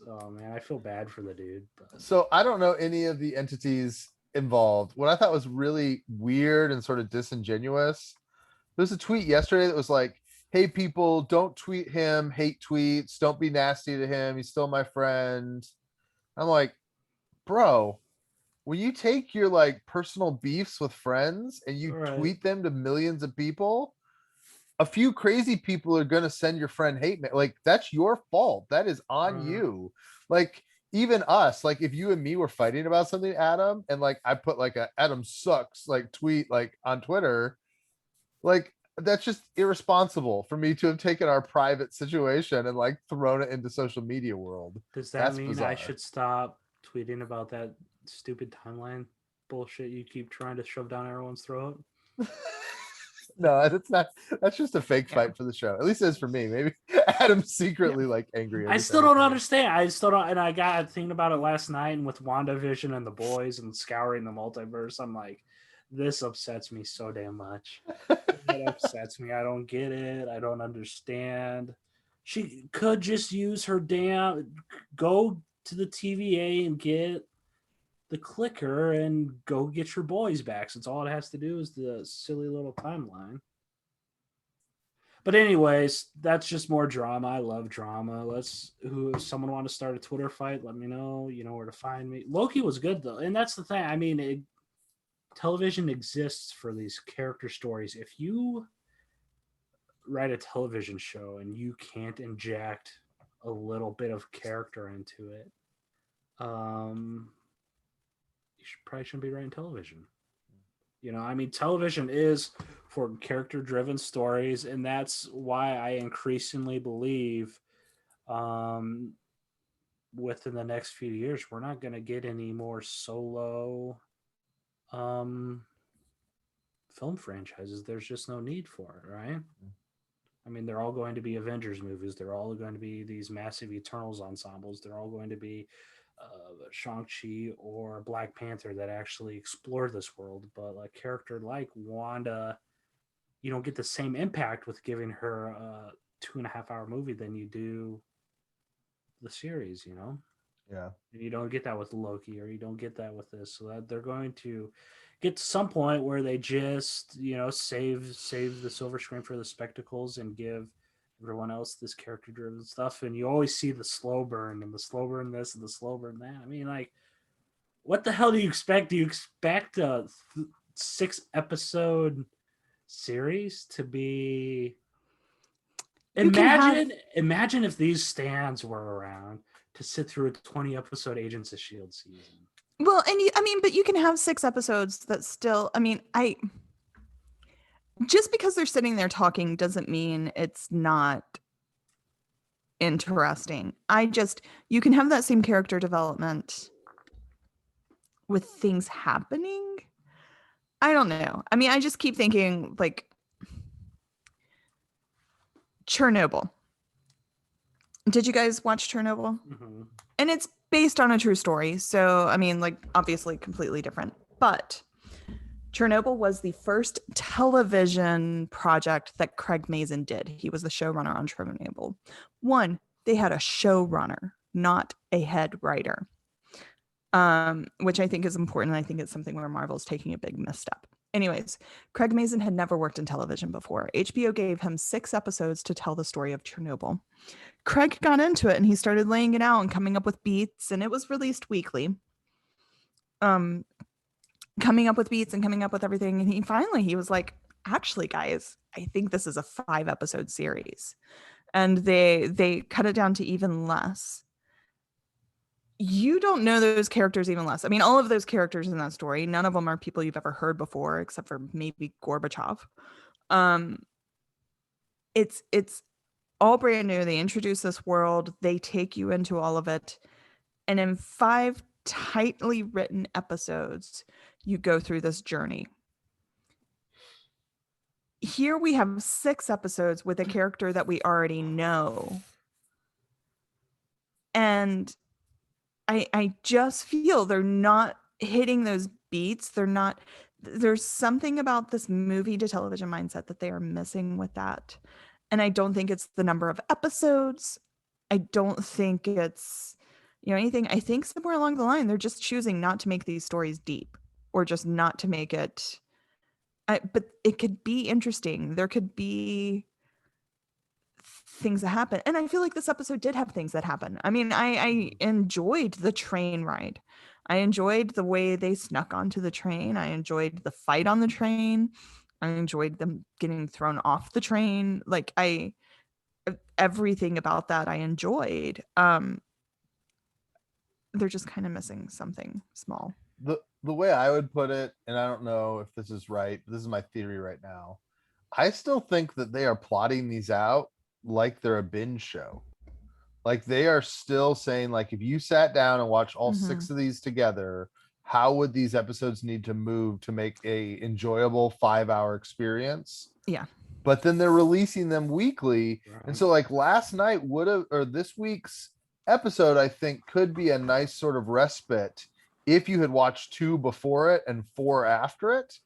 Oh man, I feel bad for the dude. But... So I don't know any of the entities involved. What I thought was really weird and sort of disingenuous, there's a tweet yesterday that was like, hey people, don't tweet him hate tweets, don't be nasty to him, he's still my friend. I'm like, bro, when you take your like personal beefs with friends and you tweet them to millions of people, a few crazy people are going to send your friend hate mail. Like, that's your fault. That is on you. Like, even us, like if you and me were fighting about something, Adam, and like I put like a Adam sucks like tweet like on Twitter, like that's just irresponsible for me to have taken our private situation and like thrown it into social media world. Does that mean bizarre. I should stop tweeting about that stupid timeline bullshit you keep trying to shove down everyone's throat? No, that's not. That's just a fake fight for the show. At least it is for me. Maybe Adam's secretly like angry. I still don't understand. I still don't. And I got thinking about it last night, and with WandaVision and the boys and scouring the multiverse, I'm like, this upsets me so damn much. It upsets me. I don't get it. I don't understand. She could just use her go to the TVA and get the clicker and go get your boys back. Since all it has to do is the silly little timeline. But anyways, that's just more drama. I love drama. If someone want to start a Twitter fight, let me know. You know where to find me. Loki was good though, and that's the thing. I mean, television exists for these character stories. If you write a television show and you can't inject a little bit of character into it, probably shouldn't be writing television. You know, I mean, television is for character-driven stories, and that's why I increasingly believe within the next few years, we're not going to get any more solo film franchises. There's just no need for it, right? I mean, they're all going to be Avengers movies. They're all going to be these massive Eternals ensembles. They're all going to be Shang-Chi or Black Panther that actually explore this world. But a character like Wanda, you don't get the same impact with giving her a 2.5 hour movie than you do the series, you know? Yeah. And you don't get that with Loki, or you don't get that with this. So that they're going to get to some point where they just, you know, save the silver screen for the spectacles and give everyone else this character driven stuff. And you always see the slow burn and the slow burn this and the slow burn that. I mean, like, what the hell do you expect? Do you expect a 6 episode series to be? Imagine if these stands were around to sit through a 20 episode Agents of S.H.I.E.L.D. season. Well, and but you can have 6 episodes that still, just because they're sitting there talking doesn't mean it's not interesting. You can have that same character development with things happening. I don't know. I mean, I just keep thinking like Chernobyl. Did you guys watch Chernobyl? Mm-hmm. And it's based on a true story. So, I mean, like, obviously completely different. But Chernobyl was the first television project that Craig Mazin did. He was the showrunner on Chernobyl. One, they had a showrunner, not a head writer, which I think is important. I think it's something where Marvel's taking a big misstep. Anyways, Craig Mazin had never worked in television before. HBO gave him 6 episodes to tell the story of Chernobyl. Craig got into it and he started laying it out and coming up with beats, and it was released weekly. Coming up with beats and coming up with everything. And he was like, actually, guys, I think this is a 5 episode series. And they cut it down to even less. You don't know those characters even less. I mean, all of those characters in that story, none of them are people you've ever heard before, except for maybe Gorbachev. It's all brand new. They introduce this world. They take you into all of it. And in 5 tightly written episodes, you go through this journey. Here we have 6 episodes with a character that we already know. And I just feel they're not hitting those beats. There's something about this movie to television mindset that they are missing with that. And I don't think it's the number of episodes. I don't think it's, anything. I think somewhere along the line, they're just choosing not to make these stories deep, or just not to make it. But it could be interesting. There could be things that happen. And I feel like this episode did have things that happen. I mean, I enjoyed the train ride. I enjoyed the way they snuck onto the train. I enjoyed the fight on the train. I enjoyed them getting thrown off the train. Like, everything about that I enjoyed. They're just kind of missing something small. The way I would put it, and I don't know if this is right, this is my theory right now. I still think that they are plotting these out like they're a binge show. Like, they are still saying, like, if you sat down and watched all 6 of these together, how would these episodes need to move to make a enjoyable 5-hour experience? Yeah. But then they're releasing them weekly. Right. And so like last night would have, or this week's episode, I think could be a nice sort of respite if you had watched 2 before it and 4 after it.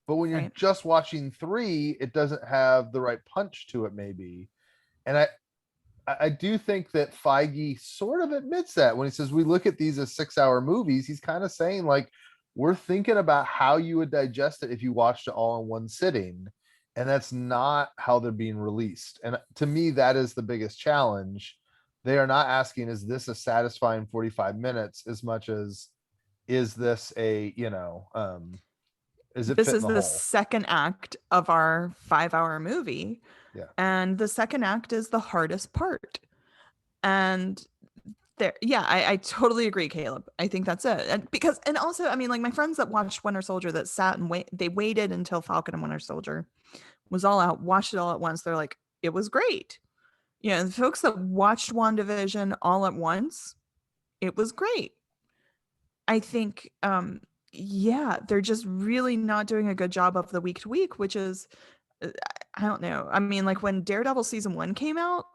But when you're Right. just watching 3, it doesn't have the right punch to it, maybe. And I do think that Feige sort of admits that when he says we look at these as 6-hour movies, he's kind of saying like, we're thinking about how you would digest it if you watched it all in one sitting. And that's not how they're being released. And to me, that is the biggest challenge. They are not asking, is this a satisfying 45 minutes as much as, is this a, is it This fit in is the the hole? second act of our 5-hour movie. Yeah. And the second act is the hardest part. And there, yeah, I totally agree, Caleb. I think that's it. And also, I mean, like my friends that watched Winter Soldier that sat and they waited until Falcon and Winter Soldier was all out, watched it all at once. They're like, it was great. Yeah, the folks that watched WandaVision all at once, it was great. I think yeah, they're just really not doing a good job of the week to week, which is I don't know. I mean, like when Daredevil season 1 came out,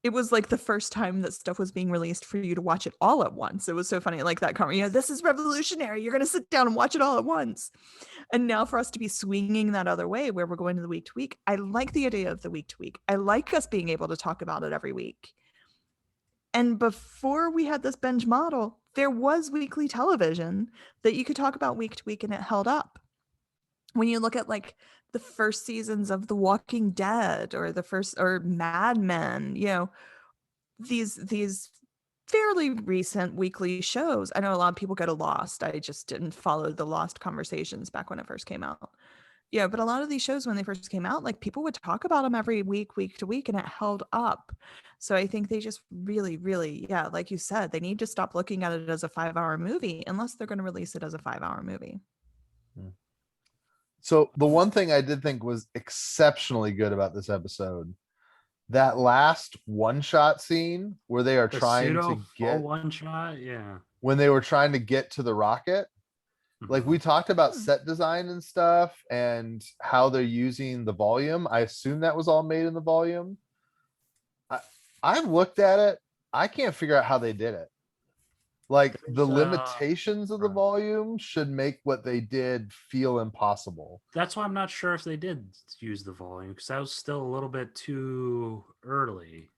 it was like the first time that stuff was being released for you to watch it all at once. It was so funny, like that comment, this is revolutionary. You're going to sit down and watch it all at once. And now for us to be swinging that other way where we're going to the week to week, I like the idea of the week to week. I like us being able to talk about it every week. And before we had this binge model, there was weekly television that you could talk about week to week and it held up. When you look at like the first seasons of The Walking Dead or Mad Men, these fairly recent weekly shows. I know a lot of people go to Lost. I just didn't follow the Lost conversations back when it first came out. Yeah, but a lot of these shows when they first came out, like people would talk about them every week, week to week, and it held up. So I think they just really, really, yeah, like you said, they need to stop looking at it as a 5-hour movie unless they're going to release it as a 5-hour movie. So the one thing I did think was exceptionally good about this episode, that last one shot scene where they are The trying pseudo to full get one shot, yeah. when they were trying to get to the rocket. Like we talked about set design and stuff and how they're using the volume. I assume that was all made in the volume. I've looked at it. I can't figure out how they did it. Like the limitations of the volume should make what they did feel impossible. That's why I'm not sure if they did use the volume, because that was still a little bit too early,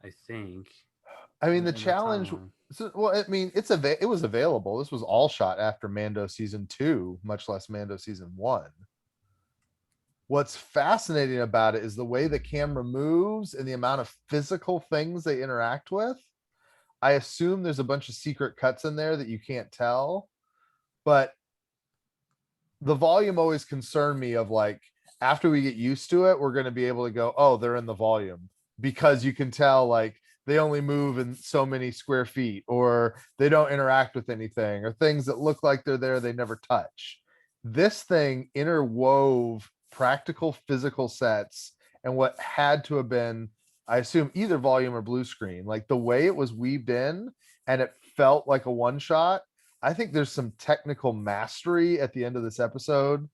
I think. I mean, the challenge. Well, I mean, it was available. This was all shot after Mando season 2, much less Mando season 1. What's fascinating about it is the way the camera moves and the amount of physical things they interact with. I assume there's a bunch of secret cuts in there that you can't tell, but the volume always concerned me of like, after we get used to it, we're going to be able to go, oh, they're in the volume, because you can tell like they only move in so many square feet, or they don't interact with anything, or things that look like they're there, they never touch. This thing interwove practical physical sets and what had to have been, I assume, either volume or blue screen. Like the way it was weaved in and it felt like a one shot. I think there's some technical mastery at the end of this episode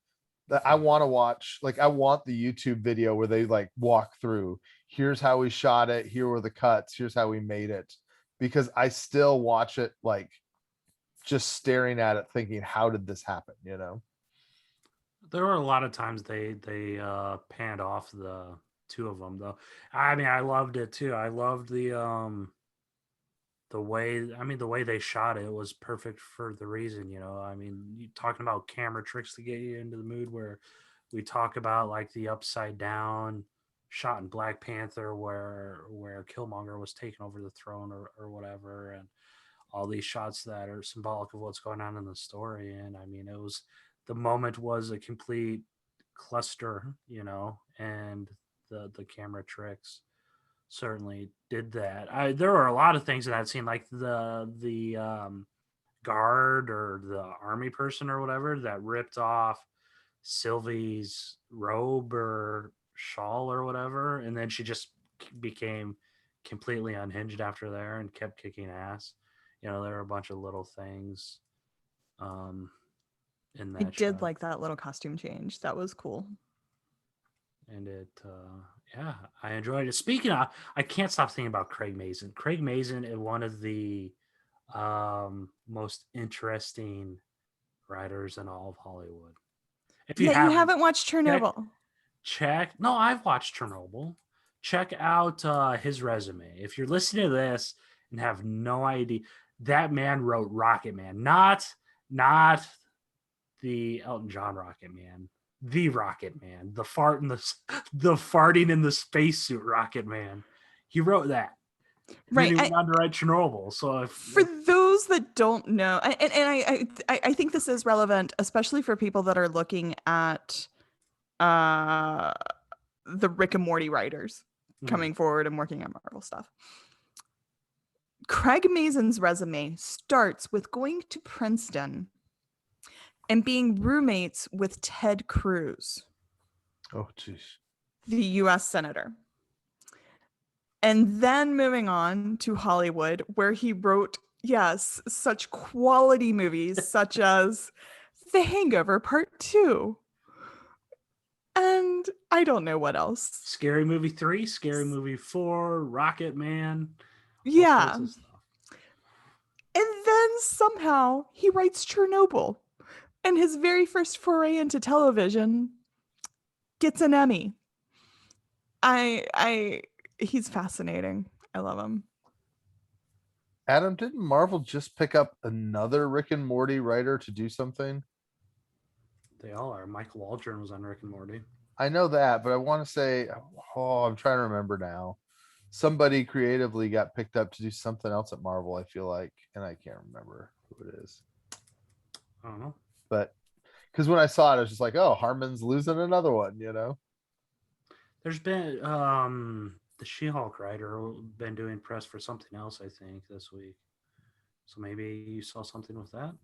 that I want to watch. Like I want the YouTube video where they like walk through, here's how we shot it, here were the cuts, here's how we made it. Because I still watch it like just staring at it thinking, how did this happen, There were a lot of times they panned off the two of them though. I mean, I loved it too. I loved the way they shot it was perfect for the reason, I mean, you talking about camera tricks to get you into the mood, where we talk about like the upside down shot in Black Panther where Killmonger was taking over the throne or whatever, and all these shots that are symbolic of what's going on in the story. And I mean, the moment was a complete cluster, and the camera tricks certainly did that. There were a lot of things in that scene, like the guard or the army person or whatever that ripped off Sylvie's robe or shawl or whatever, and then she just became completely unhinged after there and kept kicking ass. There were a bunch of little things In I that did show. like that little costume change. That was cool. And it yeah, I enjoyed it. Speaking of, I can't stop thinking about Craig Mazin. Craig Mazin is one of the most interesting writers in all of Hollywood. If you Yeah, you haven't, haven't watched Chernobyl. check. No, I've watched Chernobyl. Check out his resume. If you're listening to this and have no idea, that man wrote Rocket Man, not the Elton John Rocket Man, the Rocket Man, the farting in the spacesuit Rocket Man. He wrote that. And then Right. he went on to write Chernobyl. So For those that don't know, I think this is relevant, especially for people that are looking at the Rick and Morty writers coming forward and working on Marvel stuff. Craig Mazin's resume starts with going to Princeton and being roommates with Ted Cruz. Oh, jeez. The US Senator. And then moving on to Hollywood, where he wrote, yes, such quality movies such as The Hangover Part 2. And I don't know what else. Scary Movie 3, Scary Movie 4, Rocket Man. Yeah. And then somehow he writes Chernobyl. And his very first foray into television gets an Emmy. He's fascinating. I love him. Adam, didn't Marvel just pick up another Rick and Morty writer to do something? They all are. Michael Waldron was on Rick and Morty. I know that, but I want to say, I'm trying to remember now. Somebody creatively got picked up to do something else at Marvel, I feel like, and I can't remember who it is. I don't know. But because when I saw it, I was just like, oh, Harmon's losing another one, you know? There's been the She-Hulk writer been doing press for something else, I think, this week. So maybe you saw something with that,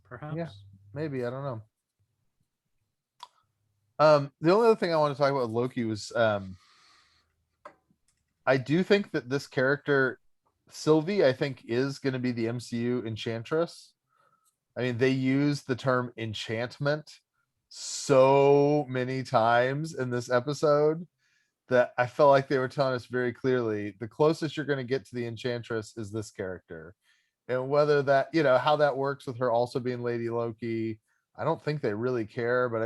perhaps? Yeah, maybe. I don't know. The only other thing I want to talk about with Loki was I do think that this character, Sylvie, I think is going to be the MCU Enchantress. I mean, they use the term enchantment so many times in this episode that I felt like they were telling us very clearly the closest you're going to get to the Enchantress is this character. And whether that, how that works with her also being Lady Loki, I don't think they really care, but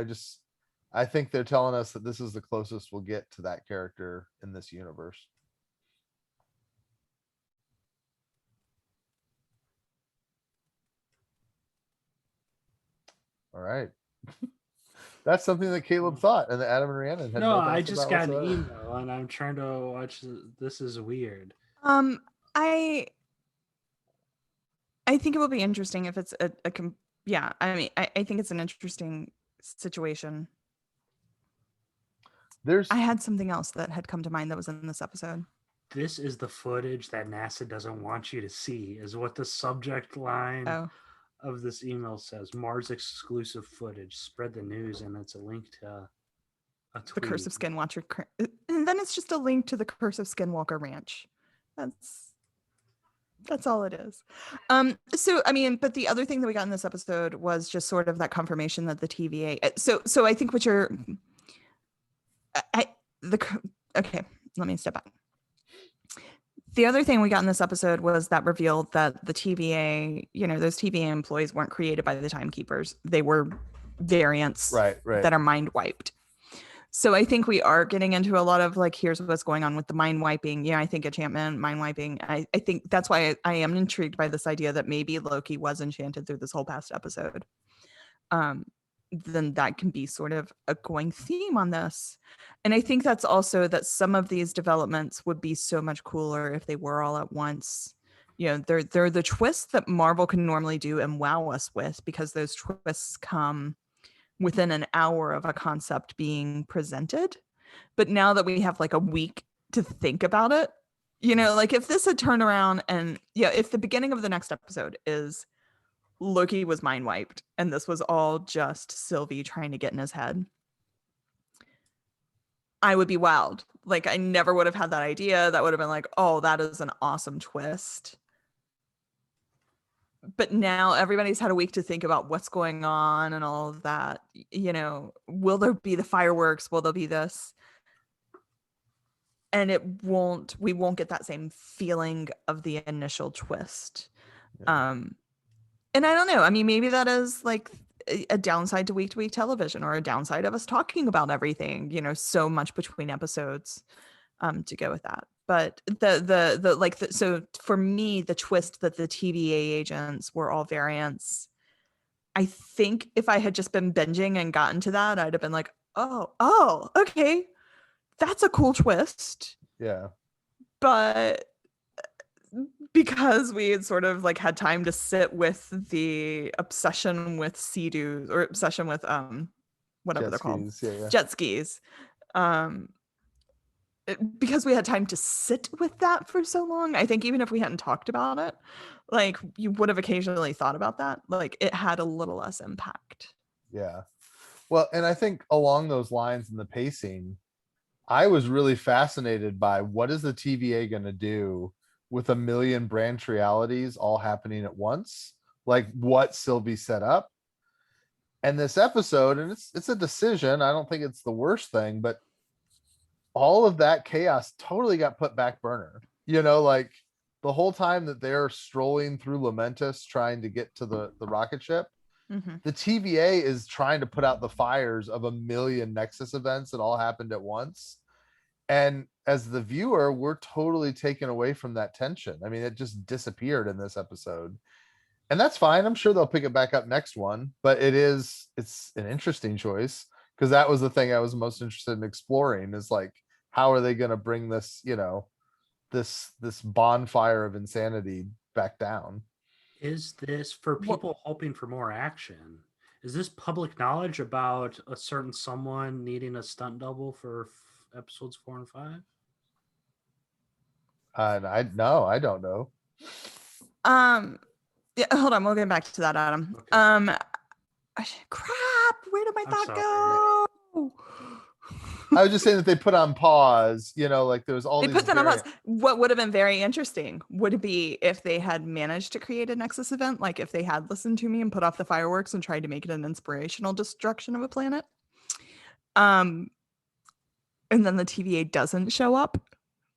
I think they're telling us that this is the closest we'll get to that character in this universe. All right. That's something that Caleb thought and that Adam and Rhiannon had no nothing I else just about got an whatsoever. email and I'm trying to watch. This is weird. I think it will be interesting if it's yeah, I mean, I think it's an interesting situation. I had something else that had come to mind that was in this episode. This is the footage that NASA doesn't want you to see, is what the subject line of this email says. Mars exclusive footage. Spread the news, and it's a link to a tweet. The Curse of Skinwalker. And then it's just a link to the Curse of Skinwalker Ranch. That's all it is. So I mean, but the other thing that we got in this episode was just sort of that confirmation that the TVA. So I think what you're, okay, let me step back. The other thing we got in this episode was that revealed that the TVA, those TVA employees weren't created by the Timekeepers. They were variants right. that are mind wiped. So I think we are getting into a lot of here's what's going on with the mind wiping. Yeah, I think enchantment, mind wiping. I think that's why I am intrigued by this idea that maybe Loki was enchanted through this whole past episode. Then that can be sort of a going theme on this. And I think that's also that some of these developments would be so much cooler if they were all at once. They're the twists that Marvel can normally do and wow us with, because those twists come within an hour of a concept being presented. But now that we have a week to think about it, if this had turned around and if the beginning of the next episode is Loki was mind wiped and this was all just Sylvie trying to get in his head, I would be wowed. I never would have had that idea. That would have been oh, that is an awesome twist. but now everybody's had a week to think about what's going on and all of that. Will there be the fireworks? Will there be this? And we won't get that same feeling of the initial twist. Yeah. And I don't know. I mean, maybe that is like a downside to week television, or a downside of us talking about everything, so much between episodes, to go with that. But so for me, the twist that the TVA agents were all variants, I think if I had just been binging and gotten to that, I'd have been like, oh, okay, that's a cool twist. Yeah. But because we had sort of like had time to sit with the obsession with sea-doos, or obsession with whatever they're called, jet skis, because we had time to sit with that for so long, I think even if we hadn't talked about it, like, you would have occasionally thought about that, like it had a little less impact. Yeah. Well, and I think along those lines in the pacing, I was really fascinated by what is the TVA going to do with a million branch realities all happening at once, like what Sylvie set up. And this episode, and it's a decision, I don't think it's the worst thing, but all of that chaos totally got put back burner. Like the whole time that they're strolling through Lamentus trying to get to the rocket ship, the TVA is trying to put out the fires of a million Nexus events that all happened at once. And as the viewer, we're totally taken away from that tension. I mean, it just disappeared in this episode. And that's fine. I'm sure they'll pick it back up next one, but it's an interesting choice, because that was the thing I was most interested in exploring, is like, how are they going to bring this, this bonfire of insanity back down? Is this for people hoping for more action? Is this public knowledge about a certain someone needing a stunt double for episodes 4 and 5? I don't know. Yeah, hold on, we'll get back to that, Adam. Okay. Crap, where did my thought go? I was just saying that they put on pause, like there was all they these put that on pause. What would have been very interesting would be if they had managed to create a Nexus event, like if they had listened to me and put off the fireworks and tried to make it an inspirational destruction of a planet. And then the TVA doesn't show up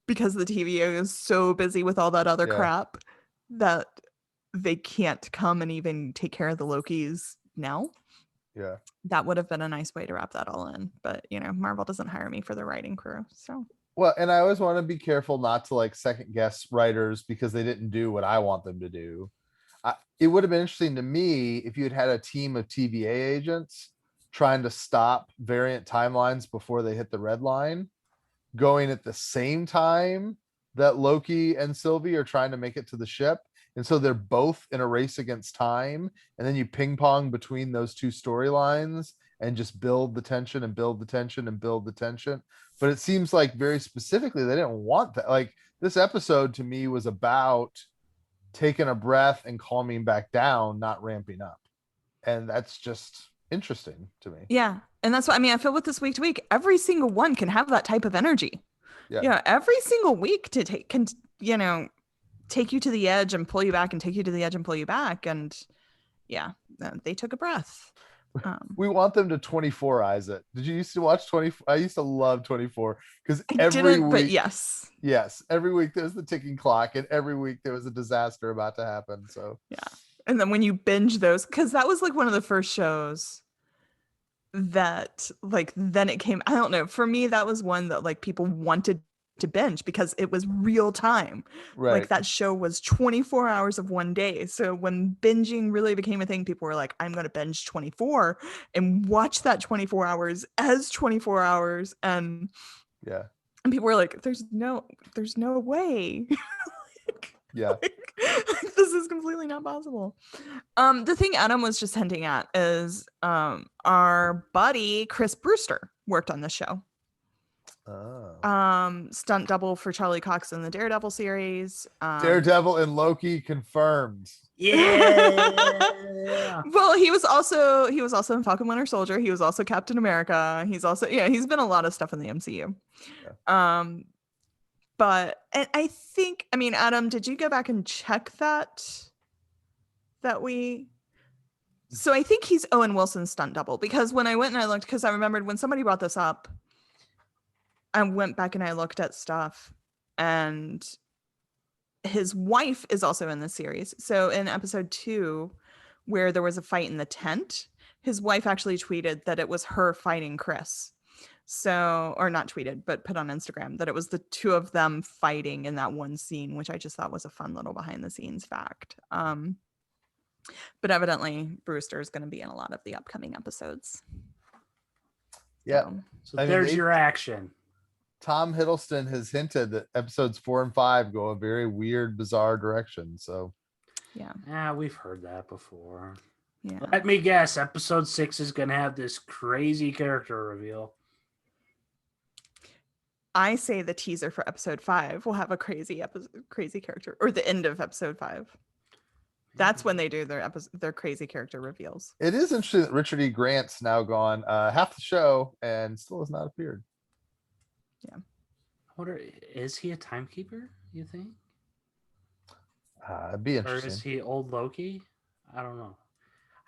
because the TVA is so busy with all that other crap that they can't come and even take care of the Lokis now. Yeah. That would have been a nice way to wrap that all in. But, Marvel doesn't hire me for the writing crew. So, well, and I always want to be careful not to like second guess writers because they didn't do what I want them to do. It would have been interesting to me if you had a team of TVA agents trying to stop variant timelines before they hit the red line, going at the same time that Loki and Sylvie are trying to make it to the ship. And so they're both in a race against time. And then you ping pong between those two storylines and just build the tension and build the tension and build the tension. But it seems like very specifically, they didn't want that. Like this episode to me was about taking a breath and calming back down, not ramping up. And that's just interesting to me. Yeah. And that's what I mean. I feel with this week to week, every single one can have that type of energy. Yeah. Every single week to take you to the edge and pull you back, and take you to the edge and pull you back. And yeah, they took a breath. We want them to 24 eyes it. Did you used to watch 24? I used to love 24 because every week, but yes, every week there's the ticking clock, and every week there was a disaster about to happen. So yeah, and then when you binge those, because that was like one of the first shows that like then it came. I don't know. For me, that was one that like people wanted to binge because it was real time. Right. Like that show was 24 hours of one day. So when binging really became a thing, people were like, I'm going to binge 24 and watch that 24 hours as 24 hours. And people were like, there's no way. This is completely not possible. The thing Adam was just hinting at is our buddy Chris Brewster worked on this show. Stunt double for Charlie Cox in the Daredevil series. Daredevil and Loki confirmed. Yeah. Well, he was also in Falcon Winter Soldier. He was also Captain America. He's also he's been a lot of stuff in the MCU. But and I think, I mean, Adam, did you go back and check that that we. So I think he's Owen Wilson's stunt double, because when I went and I looked, because I remembered when somebody brought this up, I went back and I looked at stuff, and his wife is also in the series. So in episode 2, where there was a fight in the tent, his wife actually tweeted that it was her fighting Chris. So, or not tweeted, but put on Instagram that it was the two of them fighting in that one scene, which I just thought was a fun little behind the scenes fact. But evidently Brewster is going to be in a lot of the upcoming episodes. Yeah. So there's your action. Tom Hiddleston has hinted that episodes 4 and 5 go a very weird, bizarre direction. So yeah, we've heard that before. Yeah. Let me guess, episode 6 is going to have this crazy character reveal. I say the teaser for episode 5 will have a crazy character, or the end of episode 5. That's when they do their crazy character reveals. It is interesting that Richard E. Grant's now gone half the show and still has not appeared. Yeah. Is he a timekeeper, you think? It'd be interesting. Or is he old Loki? I don't know.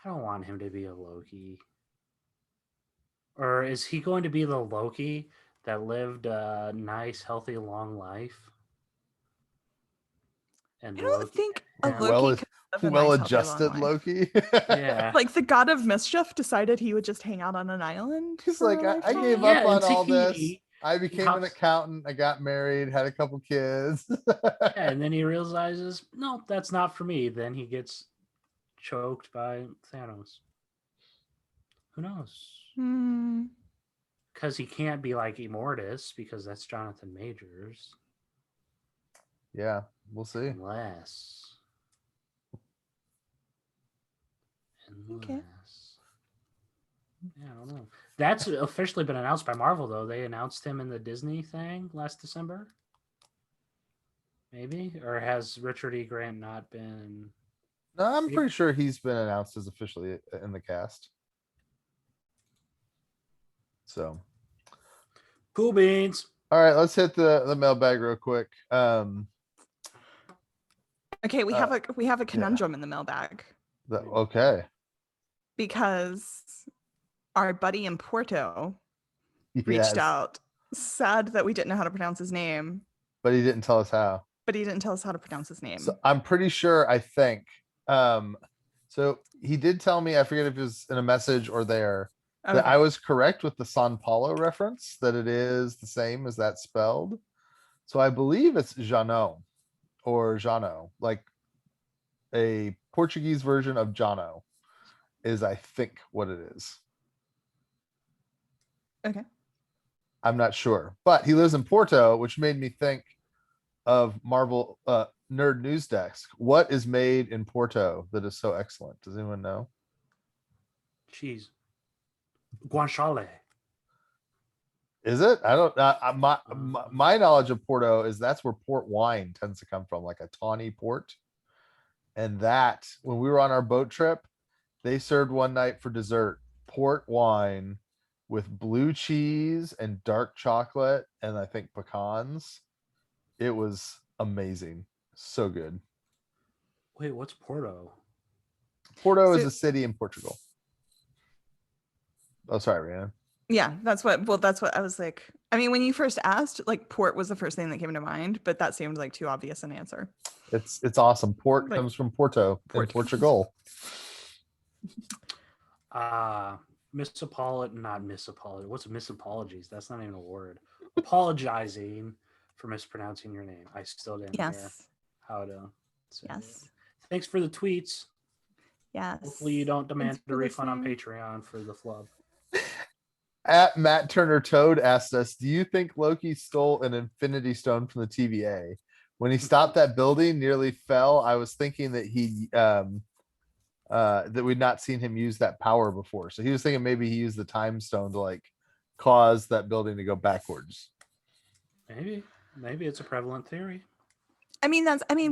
I don't want him to be a Loki. Or is he going to be the Loki that lived a nice, healthy, long life? And I don't think a Loki could live a well-adjusted nice, Loki. Yeah. Like the god of mischief decided he would just hang out on an island. He's like, I gave up on all this. I became an accountant. I got married, had a couple kids. Yeah, and then he realizes, no, that's not for me. Then he gets choked by Thanos. Who knows? Because he can't be like Immortus, because that's Jonathan Majors. Yeah, we'll see. Unless. Okay. Yeah, I don't know. That's officially been announced by Marvel, though. They announced him in the Disney thing last December. Maybe? Or has Richard E. Grant not been... No, I'm pretty sure he's been announced as officially in the cast. So. Cool beans. All right, let's hit the mailbag real quick. Okay, we have a conundrum in the mailbag. Okay. Because our buddy in Porto reached out, sad that we didn't know how to pronounce his name. But he didn't tell us how. To pronounce his name. So I'm pretty sure, I think. So he did tell me, I forget if it was in a message or there, that I was correct with the Sao Paulo reference, that it is the same as that spelled. So I believe it's Jano or Jano, like a Portuguese version of Jano is, I think, what it is. Okay. I'm not sure, but he lives in Porto, which made me think of Marvel Nerd News Desk. What is made in Porto that is so excellent? Does anyone know? Cheese. Guanciale. Is it? I don't. My knowledge of Porto is that's where port wine tends to come from, like a tawny port. And that, when we were on our boat trip, they served one night for dessert port wine with blue cheese and dark chocolate and I think pecans. It was amazing. So good. Wait, what's Porto? Porto is a city in Portugal. Oh, sorry, Rhiannon. Yeah, that's what I was like. I mean, when you first asked, like port was the first thing that came to mind, but that seemed like too obvious an answer. It's awesome. Port comes from Porto in Portugal. Misapology. What's misapologies? That's not even a word. Apologizing for mispronouncing your name. I still didn't hear how to say it. Thanks for the tweets. Yes. Hopefully you don't demand a refund on Patreon for the flub. At Matt Turner Toad asked us, do you think Loki stole an Infinity Stone from the TVA? When he stopped that building, nearly fell. I was thinking that he that we'd not seen him use that power before. So he was thinking maybe he used the time stone to like cause that building to go backwards. Maybe it's a prevalent theory. I mean,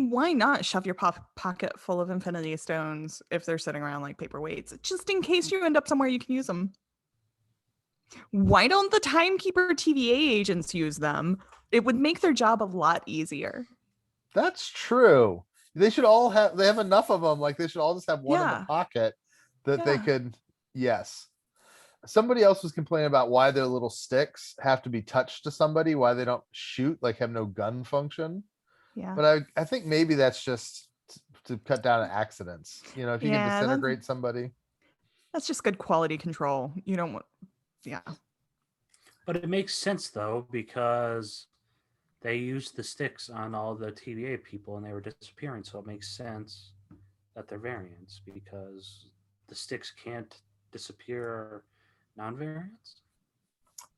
why not shove your pocket full of Infinity Stones if they're sitting around like paperweights, just in case you end up somewhere you can use them? Why don't the Timekeeper TVA agents use them? It would make their job a lot easier. That's true. They should all have. They have enough of them. Like they should all just have one in the Yeah. pocket that they Yeah. could. Yes. Somebody else was complaining about why their little sticks have to be touched to somebody, why they don't shoot, like have no gun function. Yeah. But I think maybe that's just to cut down on accidents. You know, if you can Yeah, disintegrate somebody. that's just good quality control. You don't want, yeah. But it makes sense though, because they used the sticks on all the TVA people and they were disappearing. So it makes sense that they're variants because the sticks can't disappear non-variants.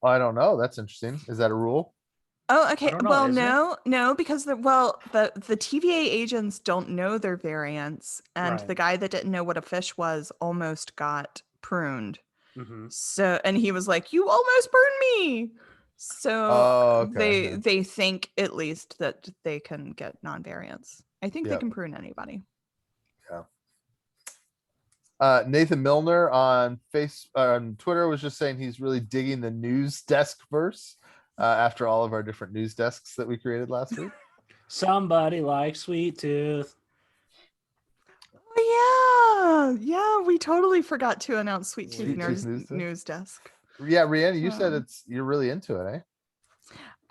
I don't know. That's interesting. Is that a rule? Oh, I okay. don't know, Well, is it? no, because the TVA agents don't know their variants, and the Right. guy that didn't know what a fish was almost got pruned. Mm-hmm. So, and he was like, "You almost burned me." So Oh, okay. Yeah. they think at least that they can get non-variants. I think they Yep. can prune anybody. Nathan Milner on Twitter was just saying he's really digging the news desk verse after all of our different news desks that we created last week. Somebody like Sweet Tooth. Oh yeah, we totally forgot to announce Sweet Tooth Sweet Tooth News Desk. Yeah, Rhiannon, you said you're really into it,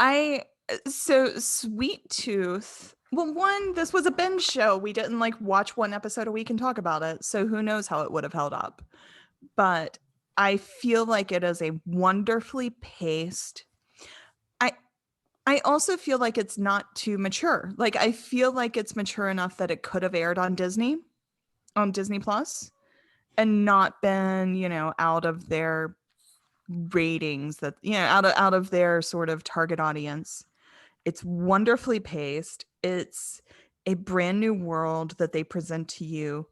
eh? So Sweet Tooth. Well, one, this was a binge show. We didn't like watch one episode a week and talk about it, so who knows how it would have held up. But I feel like it is a wonderfully paced. I also feel like it's not too mature. Like I feel like it's mature enough that it could have aired on Disney Plus and not been, out of their ratings that, out of their sort of target audience. It's wonderfully paced. It's a brand new world that they present to you.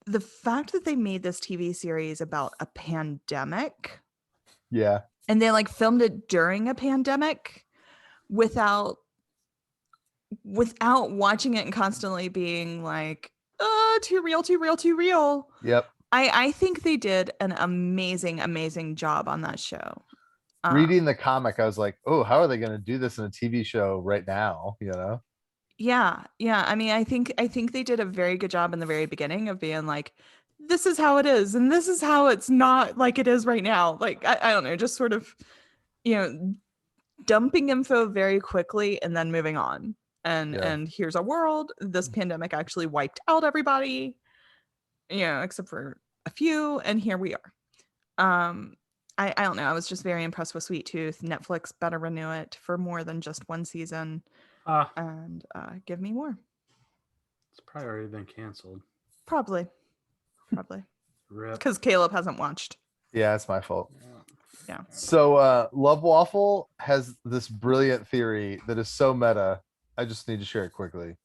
The fact that they made this TV series about a pandemic. Yeah. And they like filmed it during a pandemic without watching it and constantly being like, too real, too real, too real. Yep. I think they did an amazing job on that show. Reading the comic, I was like, oh, how are they going to do this in a TV show right now? Yeah. I mean, I think they did a very good job in the very beginning of being like, this is how it is, and this is how it's not like it is right now. Like, I don't know, just sort of, dumping info very quickly and then moving on. And here's our world. This pandemic actually wiped out everybody, except for a few, and here we are. I don't know. I was just very impressed with Sweet Tooth. Netflix better renew it for more than just one season. And give me more. It's probably already been canceled. Probably. Because Caleb hasn't watched. Yeah, it's my fault. Yeah. So Love Waffle has this brilliant theory that is so meta. I just need to share it quickly.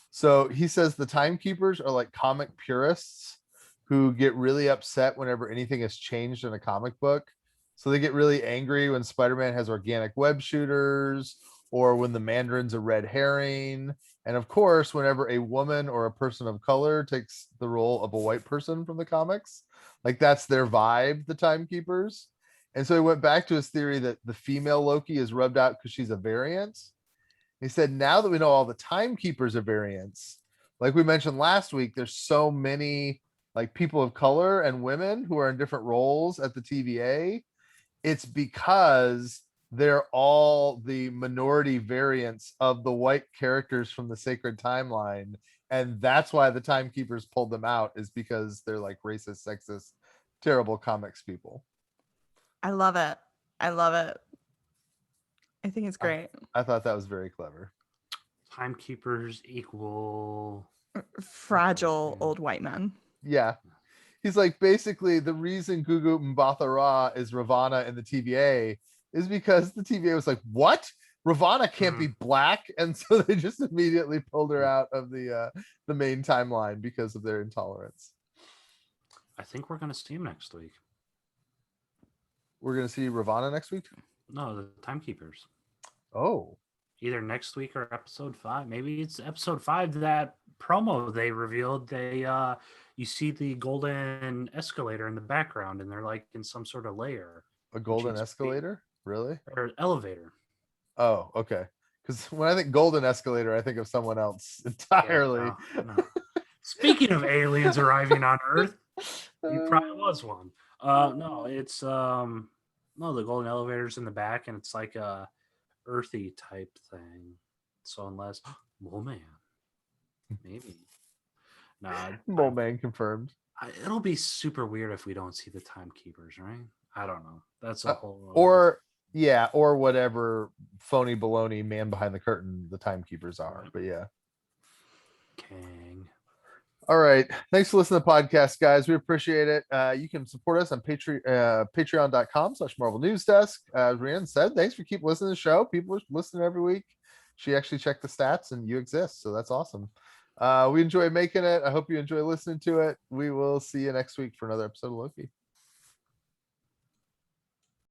So he says the timekeepers are like comic purists who get really upset whenever anything has changed in a comic book. So they get really angry when Spider-Man has organic web shooters or when the Mandarin's a red herring. And of course, whenever a woman or a person of color takes the role of a white person from the comics, like that's their vibe, the timekeepers. And so he went back to his theory that the female Loki is rubbed out because she's a variant. He said, now that we know all the timekeepers are variants, like we mentioned last week, there's so many like people of color and women who are in different roles at the TVA. It's because they're all the minority variants of the white characters from the sacred timeline. And that's why the timekeepers pulled them out, is because they're like racist, sexist, terrible comics people. I love it. I think it's great. I thought that was very clever. Timekeepers equal fragile old white men. Yeah. He's like, basically the reason Gugu Mbatha-Raw is Ravana in the TVA is because the TVA was like, what? Ravana can't be black. And so they just immediately pulled her out of the main timeline because of their intolerance. I think we're going to see him next week. We're going to see Ravana next week? No, the timekeepers. Oh. Either next week or episode 5. Maybe it's episode 5. That promo they revealed, you see the golden escalator in the background, and they're like in some sort of layer. A golden escalator? Really? Or elevator. Oh, okay. Because when I think golden escalator, I think of someone else entirely. No. Speaking of aliens arriving on Earth, he probably was one. No, it's no, the golden elevator's in the back, and it's like a earthy type thing. So unless Mole Man, maybe. Nah, Mole Man confirmed. It'll be super weird if we don't see the timekeepers, right? I don't know. That's a whole. Or whatever phony baloney man behind the curtain the timekeepers are. But yeah. Kang. All right. Thanks for listening to the podcast, guys. We appreciate it. You can support us on patreon.com/Marvel News Desk. As Rhiannon said, thanks for keep listening to the show. People are listening every week. She actually checked the stats and you exist. So that's awesome. We enjoy making it. I hope you enjoy listening to it. We will see you next week for another episode of Loki.